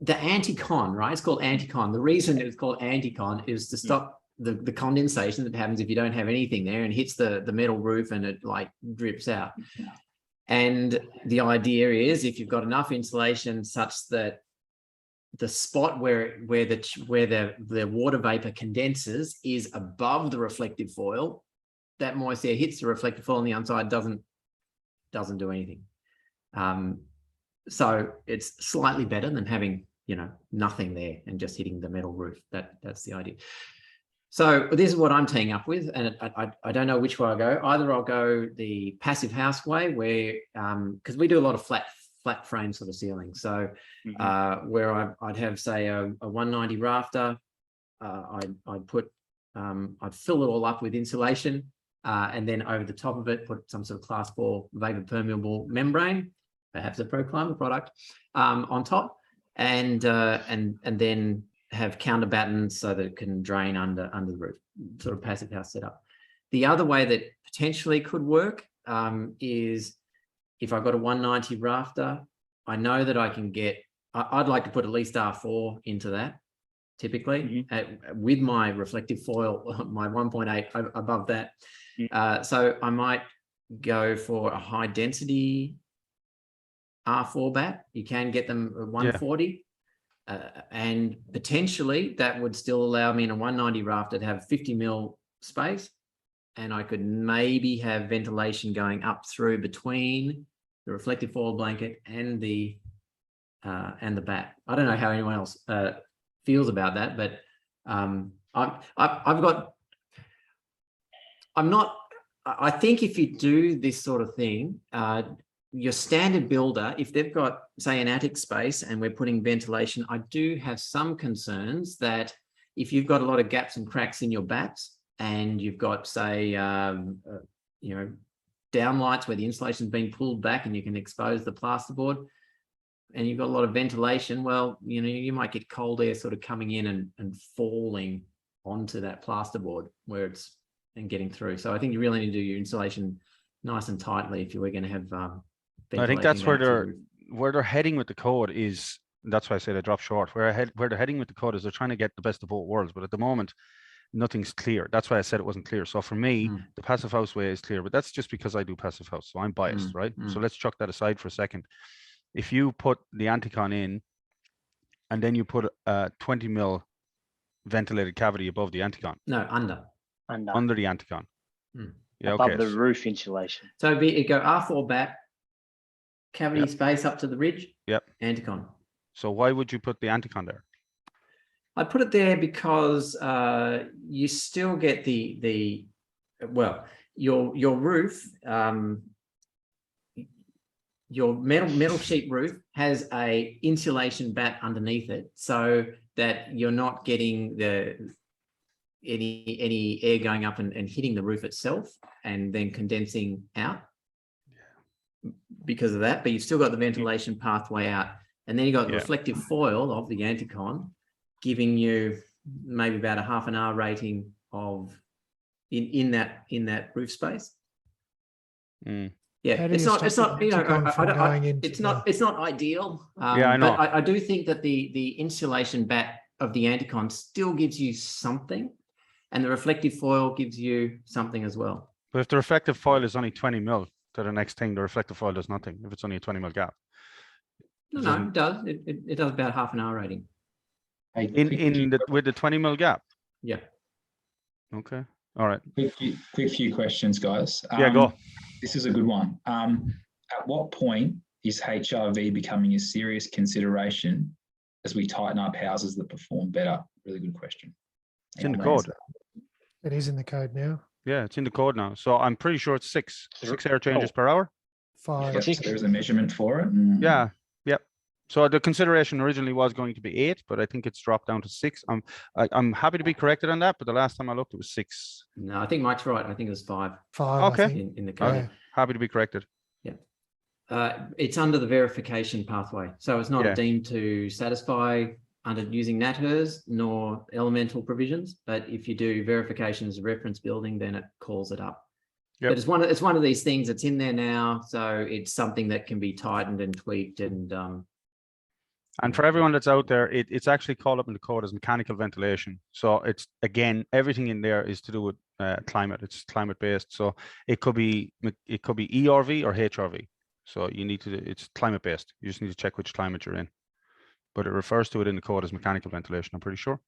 S2: The anti-con, right? It's called anti-con. The reason it's called anti-con is to stop the condensation that happens if you don't have anything there and hits the metal roof and it like drips out. And the idea is if you've got enough insulation such that the spot where the water vapor condenses is above the reflective foil, that moist air hits the reflective foil on the outside, doesn't do anything. So it's slightly better than having, nothing there and just hitting the metal roof. That's the idea. So this is what I'm teeing up with, and I don't know which way I'll go. Either I'll go the passive house way, where because we do a lot of flat frame sort of ceiling. So where I'd have, say, a 190 rafter, I'd fill it all up with insulation, and then over the top of it put some sort of class 4 vapor permeable membrane, perhaps a ProClimate product, on top, and then have counter battens so that it can drain under the roof, sort of passive house setup. The other way that potentially could work is if I've got a 190 rafter, I know that I can get, I'd like to put at least R4 into that, typically, with my reflective foil, my 1.8 above that. So I might go for a high density R4 bat. You can get them at 140. And potentially that would still allow me in a 190 rafter to have 50 mil space, and I could maybe have ventilation going up through between the reflective foil blanket and the bat. I don't know how anyone else feels about that, but I think if you do this sort of thing, your standard builder, if they've got, say, an attic space and we're putting ventilation, I do have some concerns that if you've got a lot of gaps and cracks in your bats and you've got, say, downlights where the insulation's been pulled back and you can expose the plasterboard, and you've got a lot of ventilation, well, you might get cold air sort of coming in and falling onto that plasterboard and getting through. So I think you really need to do your insulation nice and tightly if you were going to have
S3: I think that's where they're heading with the code is, that's why I say they drop short. Where they're heading with the code is they're trying to get the best of both worlds, but at the moment, nothing's clear. That's why I said it wasn't clear. So for me, the passive house way is clear, but that's just because I do passive house, so I'm biased, right? So let's chuck that aside for a second. If you put the anti-con in, and then you put a 20 mil ventilated cavity above the anti-con.
S2: No,
S3: Under the anti-con. Yeah,
S4: above the roof insulation.
S2: So it go R4 bat, cavity space up to the ridge. Anti-con.
S3: So why would you put the anti-con there?
S2: I put it there because you still get your roof, your metal sheet roof has a insulation bat underneath it, so that you're not getting any air going up and hitting the roof itself and then condensing out because of that. But you've still got the ventilation pathway out, and then you got the reflective foil of the anti-con giving you maybe about a half an hour rating of in that roof space. Yeah, it's not it's not ideal.
S3: I know.
S2: But I do think that the insulation bat of the anti-con still gives you something, and the reflective foil gives you something as well.
S3: But if the reflective foil is only 20 mil to the next thing, the reflective foil does nothing. If it's only a 20 mil gap.
S2: No, it does. It does about half an hour rating.
S3: With the 20 mil gap.
S2: Yeah.
S3: Okay. All right.
S1: Quick few questions, guys.
S3: Go.
S1: This is a good one. At what point is HRV becoming a serious consideration as we tighten up houses that perform better? Really good question.
S3: It's in the code.
S5: It is in the code now.
S3: Yeah, it's in the code now. So I'm pretty sure it's six air changes per hour.
S5: 5.
S1: Yes, there's a measurement for it.
S3: Yeah. So the consideration originally was going to be 8, but I think it's dropped down to 6. I'm happy to be corrected on that, but the last time I looked, it was 6.
S2: No, I think Mike's right. I think it was 5.
S5: 5.
S3: Okay.
S2: In the code.
S5: Yeah.
S3: Happy to be corrected.
S2: Yeah. It's under the verification pathway, so it's not deemed to satisfy under using NatHERS nor elemental provisions. But if you do verification as a reference building, then it calls it up.
S3: Yep.
S2: But it's one of these things that's in there now, so it's something that can be tightened and tweaked and
S3: And for everyone that's out there, it's actually called up in the code as mechanical ventilation. So it's, again, everything in there is to do with climate. It's climate based. So it could be ERV or HRV. So you need to, it's climate based. You just need to check which climate you're in. But it refers to it in the code as mechanical ventilation, I'm pretty sure.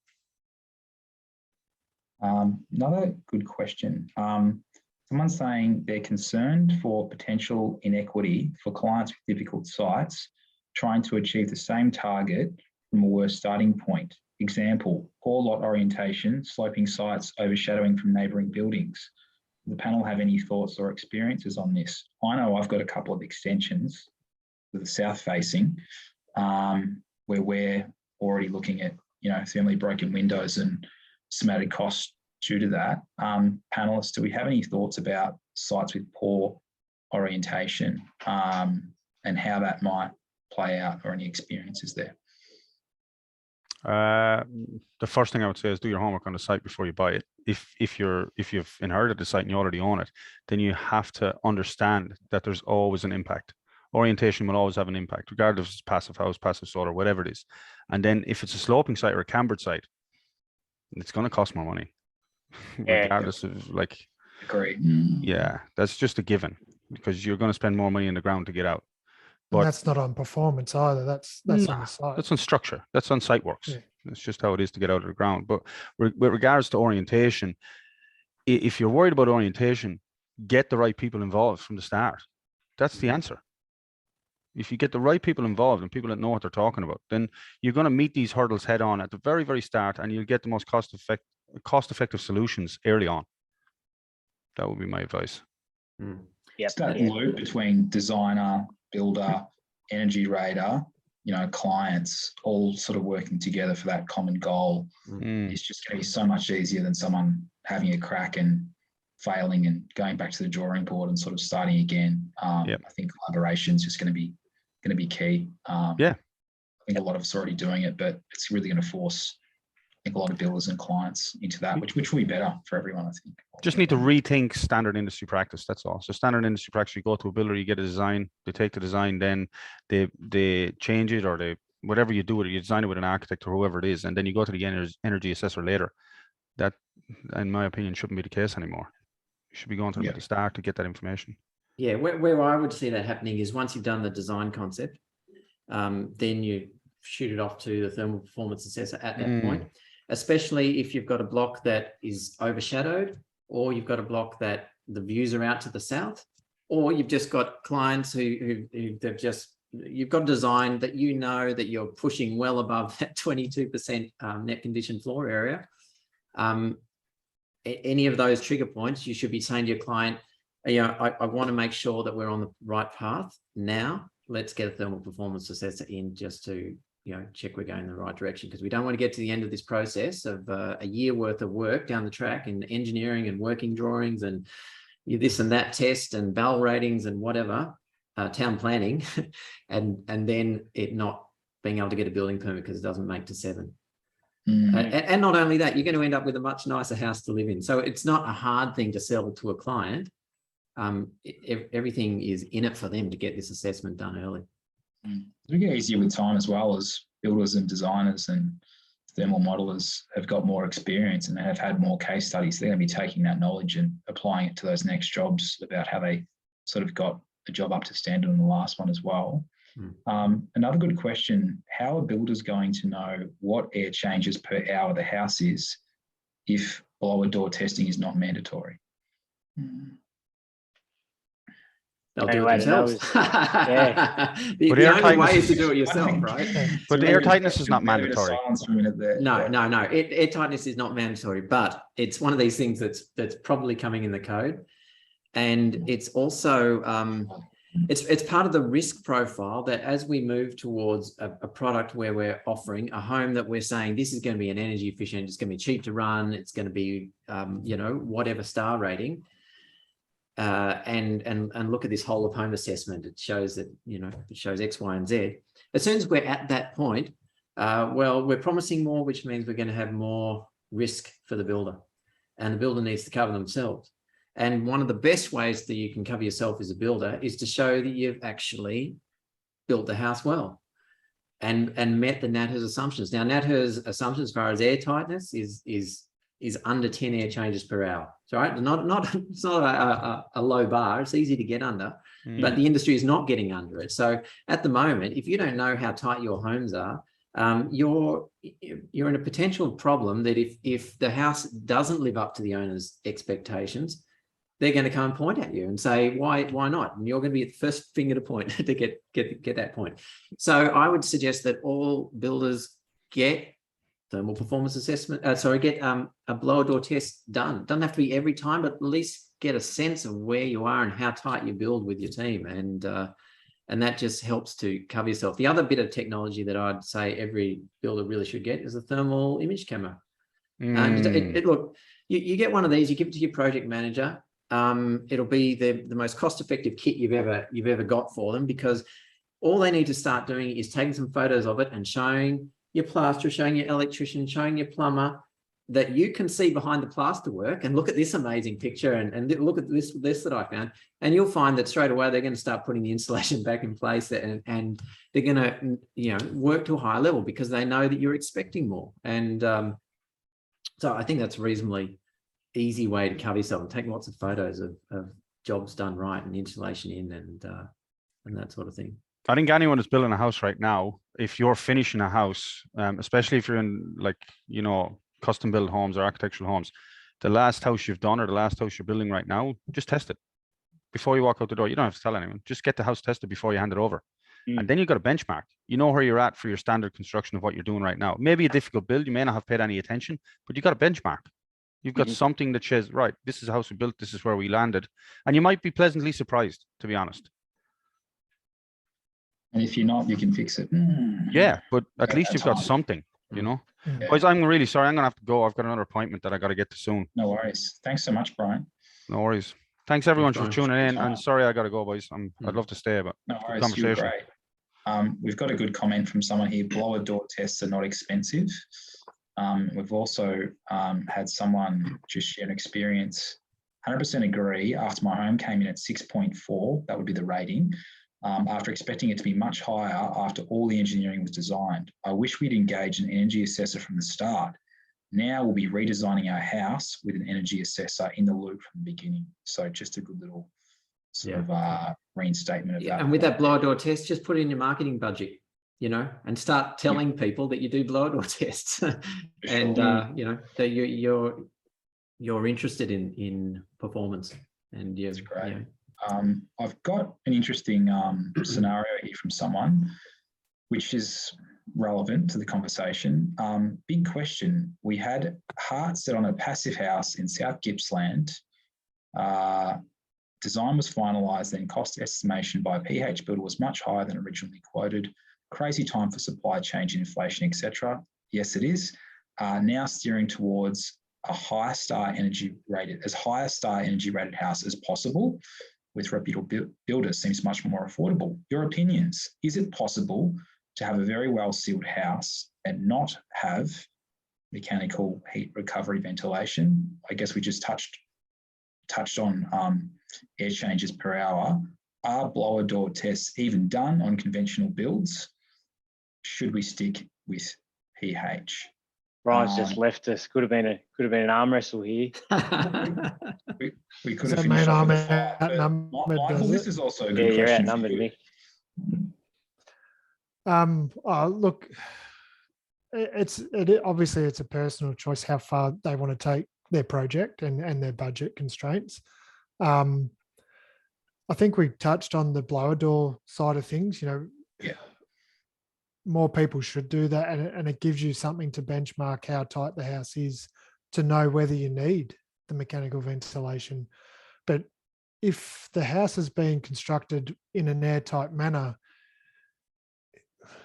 S1: Another good question. Someone's saying they're concerned for potential inequity for clients with difficult sites trying to achieve the same target from a worse starting point. Example, poor lot orientation, sloping sites overshadowing from neighbouring buildings. Does the panel have any thoughts or experiences on this? I know I've got a couple of extensions to the south facing where we're already looking at, thermally broken windows and some added costs due to that. Panelists, do we have any thoughts about sites with poor orientation and how that might play out, or any experiences there?
S3: The first thing I would say is do your homework on the site before you buy it. If you've inherited the site and you already own it, then you have to understand that there's always an impact. Orientation will always have an impact, regardless if it's passive house, passive solar, whatever it is. And then if it's a sloping site or a cambered site, it's going to cost more money, regardless of
S1: Agree.
S3: Yeah, that's just a given, because you're going to spend more money in the ground to get out.
S5: But that's not on performance either. That's on the site.
S3: That's on structure. That's on site works.
S5: Yeah.
S3: That's just how it is to get out of the ground. But with regards to orientation, if you're worried about orientation, get the right people involved from the start. That's the answer. If you get the right people involved and people that know what they're talking about, then you're going to meet these hurdles head on at the very, very start, and you'll get the most cost-effective solutions early on. That would be my advice.
S1: It's that loop between designer, builder, energy rater, clients all sort of working together for that common goal. It's just going to be so much easier than someone having a crack and failing and going back to the drawing board and sort of starting again. I think collaboration is just going to be key. I think a lot of us are already doing it, but it's really going to force, I think, a lot of builders and clients into that, which will be better for everyone, I think.
S3: Just need to rethink standard industry practice. That's all. So standard industry practice, you go to a builder, you get a design, they take the design, then they change it, or whatever you do with it, you design it with an architect or whoever it is, and then you go to the energy assessor later. That, in my opinion, shouldn't be the case anymore. You should be going to them at the start to get that information.
S2: Yeah, where I would see that happening is once you've done the design concept, then you shoot it off to the thermal performance assessor at that point, especially if you've got a block that is overshadowed, or you've got a block that the views are out to the south, or you've just got clients you've got a design that that you're pushing well above that 22% net conditioned floor area. Any of those trigger points, you should be saying to your client, I want to make sure that we're on the right path now. Let's get a thermal performance assessor in just to check we're going in the right direction, because we don't want to get to the end of this process of a year worth of work down the track in engineering and working drawings and this and that test and BAL ratings and whatever, town planning, and then it not being able to get a building permit because it doesn't make to 7. And not only that, you're going to end up with a much nicer house to live in. So it's not a hard thing to sell to a client. Everything is in it for them to get this assessment done early.
S1: It'll get easier with time, as well as builders and designers and thermal modelers have got more experience and they have had more case studies. They're going to be taking that knowledge and applying it to those next jobs about how they sort of got a job up to standard on the last one as well. Another good question, how are builders going to know what air changes per hour the house is if blower door testing is not mandatory?
S2: They'll do it themselves. The only way is to do it yourself, right?
S3: But the air tightness is not mandatory.
S2: No. Air tightness is not mandatory, but it's one of these things that's probably coming in the code. And it's also, it's part of the risk profile that as we move towards a product where we're offering a home that we're saying this is going to be an energy efficient, it's going to be cheap to run, it's going to be, whatever star rating. And look at this whole of home assessment. It shows that, it shows X, Y, and Z. As soon as we're at that point, we're promising more, which means we're going to have more risk for the builder, and the builder needs to cover themselves. And one of the best ways that you can cover yourself as a builder is to show that you've actually built the house well. and met the NatHERS assumptions. Now, NatHERS assumption as far as air tightness is under 10 air changes per hour. So, right, it's not a low bar. It's easy to get under, but the industry is not getting under it. So, at the moment, if you don't know how tight your homes are, you're in a potential problem that if the house doesn't live up to the owner's expectations, they're going to come and point at you and say, why not? And you're going to be the first finger to point to get that point. So I would suggest that all builders get thermal performance assessment, get a blower door test done. Doesn't have to be every time, but at least get a sense of where you are and how tight you build with your team. And that just helps to cover yourself. The other bit of technology that I'd say every builder really should get is a thermal image camera. Look, you get one of these, you give it to your project manager. It'll be the most cost-effective kit you've ever got for them, because all they need to start doing is taking some photos of it and showing your plasterer, showing your electrician, showing your plumber that you can see behind the plaster work, and look at this amazing picture, and look at this that I found, and you'll find that straight away they're going to start putting the installation back in place, and they're going to work to a higher level because they know that you're expecting more. And so I think that's a reasonably easy way to cover yourself, and take lots of photos of jobs done right and insulation in and that sort of thing.
S3: I think anyone who's building a house right now, if you're finishing a house, especially if you're in custom built homes or architectural homes, the last house you've done or the last house you're building right now, just test it before you walk out the door. You don't have to tell anyone. Just get the house tested before you hand it over. And then you've got a benchmark. You know where you're at for your standard construction of what you're doing right now. Maybe a difficult build, you may not have paid any attention, but you've got a benchmark. You've got something that says, right, this is the house we built, this is where we landed. And you might be pleasantly surprised, to be honest.
S1: And if you're not, you can fix it.
S3: Yeah, but at least you've got something, you know.
S1: Yeah.
S3: Boys, I'm really sorry. I'm going to have to go. I've got another appointment that I got to get to soon.
S1: No worries. Thanks so much, Brian.
S3: No worries. Thanks everyone for
S2: Brian.
S3: tuning in. And sorry, I got to go, boys. I'd love to stay, but
S1: No
S3: good
S1: worries. You're
S3: conversation.
S1: great. We've got a good comment from someone here. Blower door tests are not expensive. We've also had someone just share an experience. 100% agree. After my home came in at 6.4, that would be the rating. After expecting it to be much higher after all the engineering was designed. I wish we'd engaged an energy assessor from the start. Now we'll be redesigning our house with an energy assessor in the loop from the beginning. So just a good little sort of reinstatement of that.
S2: And with that blower door test, just put it in your marketing budget, and start telling people that you do blower door tests, and that you're interested in performance. And
S1: That's great. I've got an interesting scenario here from someone, which is relevant to the conversation. Big question. We had heart set on a passive house in South Gippsland. Design was finalised, then cost estimation by a PH builder was much higher than originally quoted. Crazy time for supply chain, inflation, etc. Yes, it is. Now steering towards a higher star energy rated house as possible with reputable builders seems much more affordable. Your opinions? Is it possible to have a very well sealed house and not have mechanical heat recovery ventilation? I guess we just touched on air changes per hour. Are blower door tests even done on conventional builds? Should we stick with PH?
S4: Brian's just left us. Could have been an arm wrestle here.
S1: We could have finished off with a fight, but Michael, this is also a good
S4: You're
S1: question.
S4: outnumbered,
S1: for you.
S4: Nick.
S5: Look, obviously it's a personal choice how far they want to take their project and their budget constraints. I think we touched on the blower door side of things.
S1: Yeah.
S5: More people should do that, and it gives you something to benchmark how tight the house is to know whether you need the mechanical ventilation. But if the house is being constructed in an airtight manner,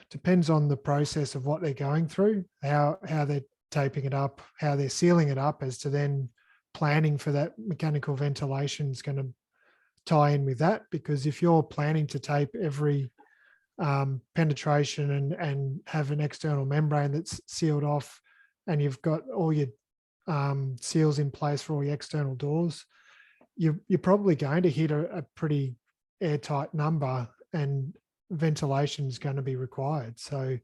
S5: depends on the process of what they're going through, how they're taping it up, how they're sealing it up, as to then planning for that mechanical ventilation is going to tie in with that. Because if you're planning to tape every penetration and have an external membrane that's sealed off, and you've got all your seals in place for all your external doors, you're probably going to hit a pretty airtight number, and ventilation is going to be required. So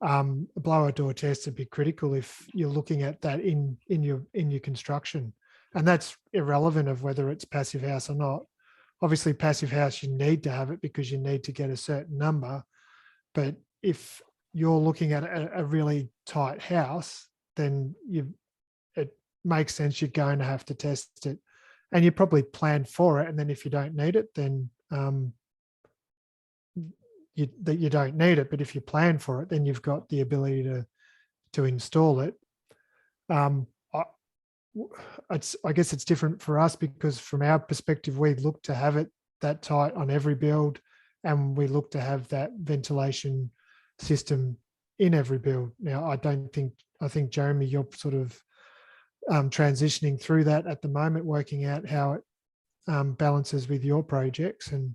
S5: a blower door test would be critical if you're looking at that in your construction, and that's irrelevant of whether it's passive house or not. Obviously, passive house, you need to have it because you need to get a certain number. But if you're looking at a really tight house, then it makes sense you're going to have to test it, and you probably plan for it. And then if you don't need it, then you don't need it. But if you plan for it, then you've got the ability to install it. I guess it's different for us because from our perspective, we look to have it that tight on every build, and we look to have that ventilation system in every build. Now, I think Jeremy, you're sort of transitioning through that at the moment, working out how it balances with your projects, and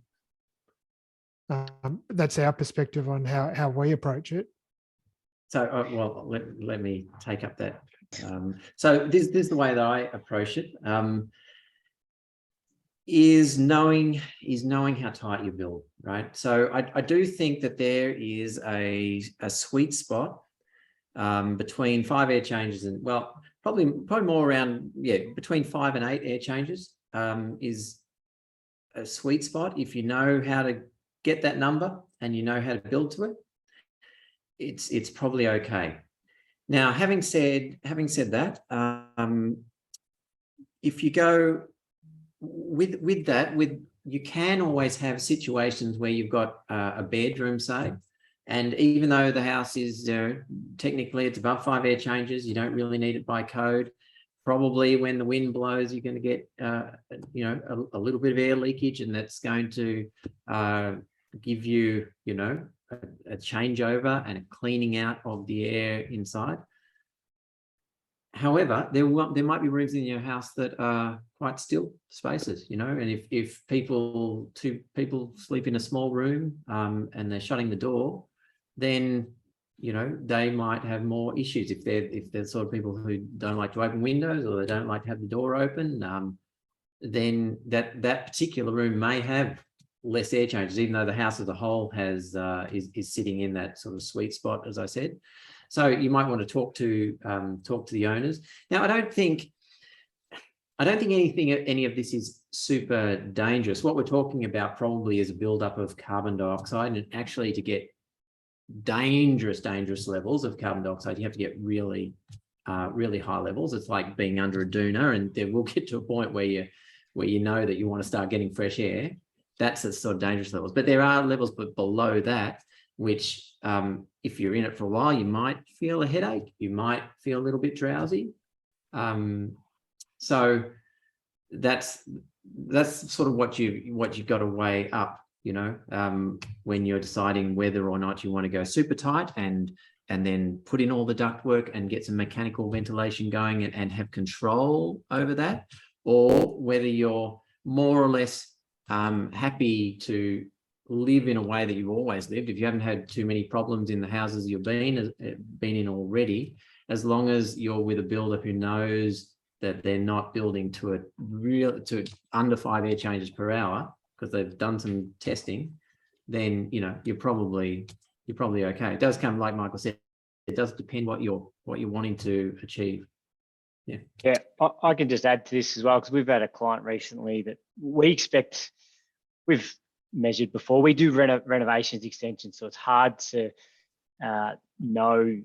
S5: that's our perspective on how we approach it.
S2: So, well, let me take up that. So this is the way that I approach it. Is knowing how tight you build, right? So I do think that there is a sweet spot between 5 air changes and, well, probably more around, between 5 and 8 air changes is a sweet spot. If you know how to get that number and you know how to build to it, it's probably okay. Now, having said that, if you go with that, you can always have situations where you've got a bedroom, say, and even though the house is technically it's above 5 air changes, you don't really need it by code. Probably when the wind blows, you're going to get a little bit of air leakage, and that's going to give you a changeover and a cleaning out of the air inside. However, there might be rooms in your house that are quite still spaces, and if two people sleep in a small room and they're shutting the door, then they might have more issues if they're the sort of people who don't like to open windows or they don't like to have the door open. Then that particular room may have less air changes, even though the house as a whole has is sitting in that sort of sweet spot, as I said. So you might want to talk to the owners. Now, I don't think any of this is super dangerous. What we're talking about probably is a buildup of carbon dioxide, and actually to get dangerous levels of carbon dioxide, you have to get really high levels. It's like being under a doona, and there will get to a point where you know that you want to start getting fresh air. That's the sort of dangerous levels. But there are levels below that, which if you're in it for a while, you might feel a headache, you might feel a little bit drowsy. So that's sort of what you've got to weigh up, when you're deciding whether or not you want to go super tight and then put in all the ductwork and get some mechanical ventilation going and have control over that, or whether you're more or less happy to live in a way that you've always lived. If you haven't had too many problems in the houses you've been in already, as long as you're with a builder who knows that they're not building to under 5 air changes per hour because they've done some testing, then you're probably okay. It does come, like Michael said, it does depend what you're wanting to achieve.
S4: Yeah, I can just add to this as well, because we've had a client recently that we've measured before. We do renovations, extensions, so it's hard to know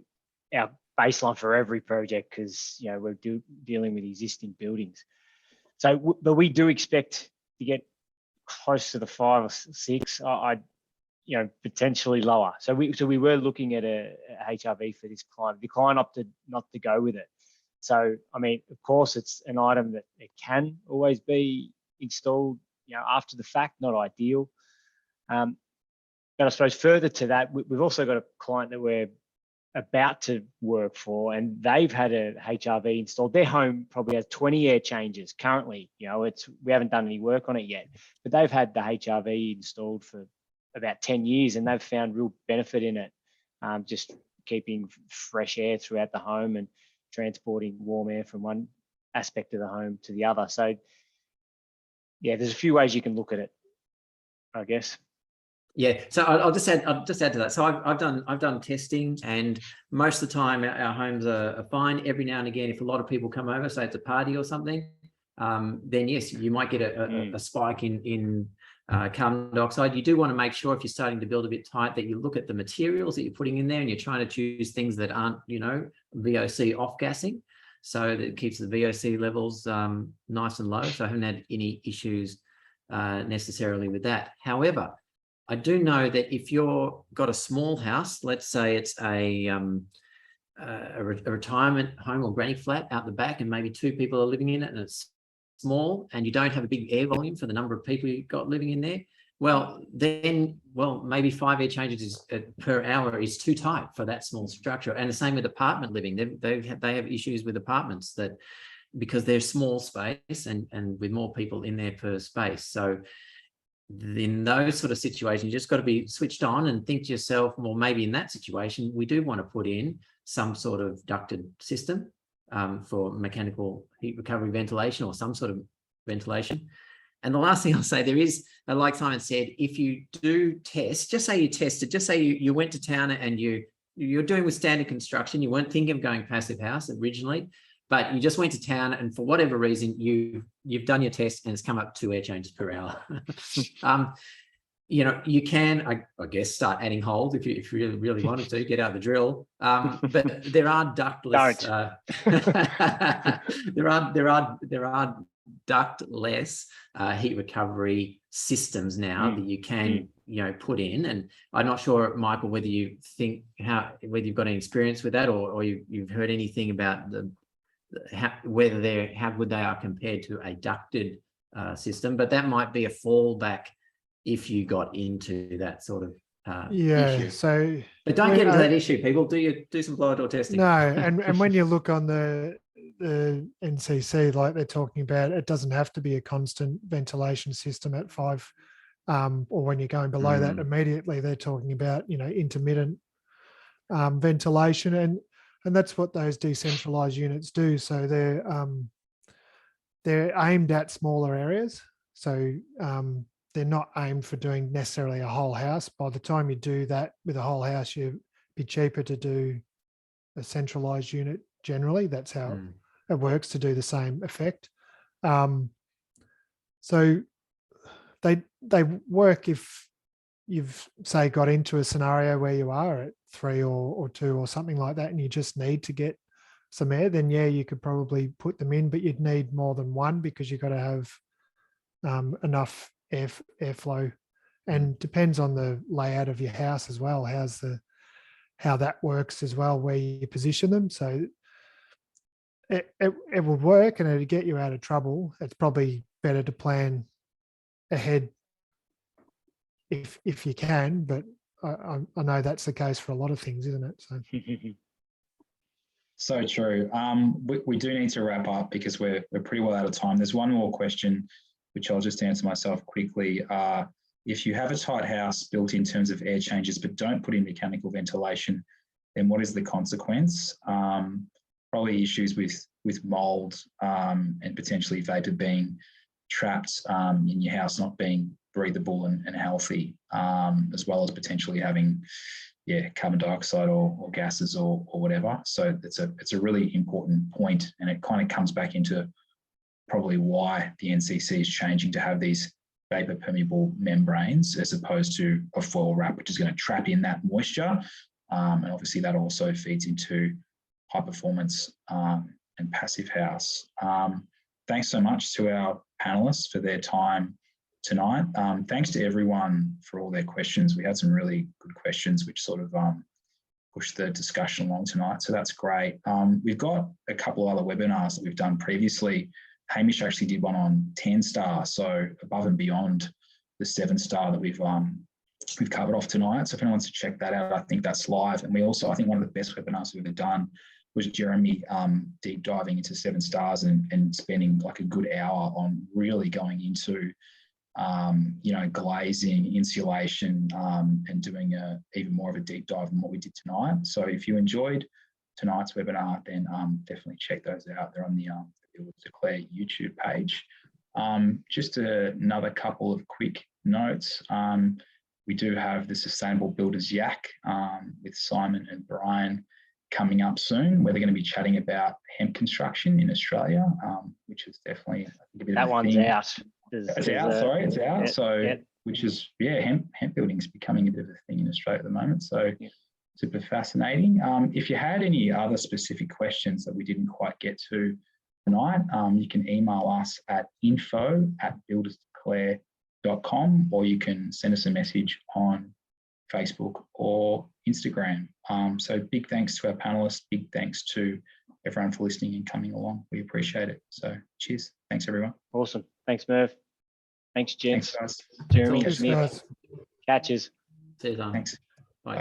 S4: our baseline for every project because we're dealing with existing buildings. So, but we do expect to get close to the 5 or 6. Potentially lower. So we were looking at a HRV for this client. The client opted not to go with it. So, I mean, of course, it's an item that it can always be installed, after the fact, not ideal. But I suppose further to that, we've also got a client that we're about to work for, and they've had a HRV installed. Their home probably has 20 air changes currently. We haven't done any work on it yet, but they've had the HRV installed for about 10 years, and they've found real benefit in it, just keeping fresh air throughout the home and transporting warm air from one aspect of the home to the other. So, yeah, there's a few ways you can look at it, I guess.
S2: Yeah, so I'll just add to that. So I've done testing, and most of the time our homes are fine. Every now and again, if a lot of people come over, say it's a party or something, then yes, you might get a spike in carbon dioxide. You do want to make sure, if you're starting to build a bit tight, that you look at the materials that you're putting in there, and you're trying to choose things that aren't, VOC off gassing, so that it keeps the VOC levels nice and low. So I haven't had any issues necessarily with that. However, I do know that if you've got a small house, let's say it's a retirement home or granny flat out the back, and maybe 2 people are living in it, and it's small, and you don't have a big air volume for the number of people you've got living in there, maybe 5 air changes per hour is too tight for that small structure. And the same with apartment living. They have issues with apartments, that because they're small space and with more people in there per space. So in those sort of situations, you just got to be switched on and think to yourself, well, maybe in that situation, we do want to put in some sort of ducted system for mechanical heat recovery ventilation, or some sort of ventilation. And the last thing I'll say, there is, like Simon said, if you do test, just say you tested, just say you went to town and you're doing with standard construction, you weren't thinking of going passive house originally, but you just went to town, and for whatever reason, you've done your test and it's come up 2 air changes per hour. You can, I guess, start adding holes if you really wanted to, get out the drill. But there are ductless. There are ductless heat recovery systems now that you can put in. And I'm not sure, Michael, whether you think whether you've got any experience with that, or you've heard anything about how would they are compared to a ducted system. But that might be a fallback if you got into that sort of issue.
S5: So
S2: but don't get into that issue, people. Do some blower door testing.
S5: No, and when you look on the NCC, like they're talking about, it doesn't have to be a constant ventilation system at 5, or when you're going below that immediately, they're talking about intermittent ventilation, and that's what those decentralized units do. So they're aimed at smaller areas. So they're not aimed for doing necessarily a whole house. By the time you do that with a whole house, you'd be cheaper to do a centralized unit. Generally, that's how it works to do the same effect. So they work if you've, say, got into a scenario where you are at 3 or 2 or something like that, and you just need to get some air, then yeah, you could probably put them in, but you'd need more than one, because you've got to have enough airflow, and depends on the layout of your house as well, how that works as well, where you position them. So it will work, and it'll get you out of trouble. It's probably better to plan ahead if you can, but I know that's the case for a lot of things, isn't it?
S1: So true. We do need to wrap up because we're pretty well out of time. There's one more question, which I'll just answer myself quickly. If you have a tight house built in terms of air changes, but don't put in mechanical ventilation, then what is the consequence? Probably issues with mold and potentially vapor being trapped in your house, not being breathable and healthy, as well as potentially having carbon dioxide or gases or whatever. So it's a really important point, and it kind of comes back into probably why the NCC is changing to have these vapor permeable membranes as opposed to a foil wrap, which is going to trap in that moisture. And obviously that also feeds into high performance and passive house. Thanks so much to our panelists for their time tonight. Thanks to everyone for all their questions. We had some really good questions, which sort of pushed the discussion along tonight. So that's great. We've got a couple of other webinars that we've done previously. Hamish actually did one on 10-star, so above and beyond the 7-star that we've covered off tonight. So if anyone wants to check that out, I think that's live. And we also, I think one of the best webinars we've ever done was Jeremy deep diving into 7 stars and spending like a good hour on really going into glazing, insulation, and doing even more of a deep dive than what we did tonight. So if you enjoyed tonight's webinar, then definitely check those out. They're on the Builders Declare YouTube page. Just another couple of quick notes. we do have the Sustainable Builders Yak with Simon and Brian coming up soon, where they're going to be chatting about hemp construction in Australia, which is definitely, I think, a bit
S4: That
S1: of a
S4: one's
S1: thing.
S4: out.
S1: It's out. Sorry, it's out.
S4: Yeah,
S1: So,
S4: yeah.
S1: which is, yeah, hemp building is becoming a bit of a thing in Australia at the moment. So,
S4: Yeah.
S1: super fascinating. If you had any other specific questions that we didn't quite get to tonight, you can email us at info@buildersdeclare.com, or you can send us a message on Facebook or Instagram. So big thanks to our panelists, big thanks to everyone for listening and coming along. We appreciate it. So cheers. Thanks, everyone.
S4: Awesome. Thanks, Murph. Thanks,
S1: Thanks,
S4: gents.
S1: guys.
S4: Jeremy,
S2: Thanks,
S5: Cheers,
S4: Smith,
S5: guys.
S4: Catches.
S2: See you, Tom.
S1: Thanks.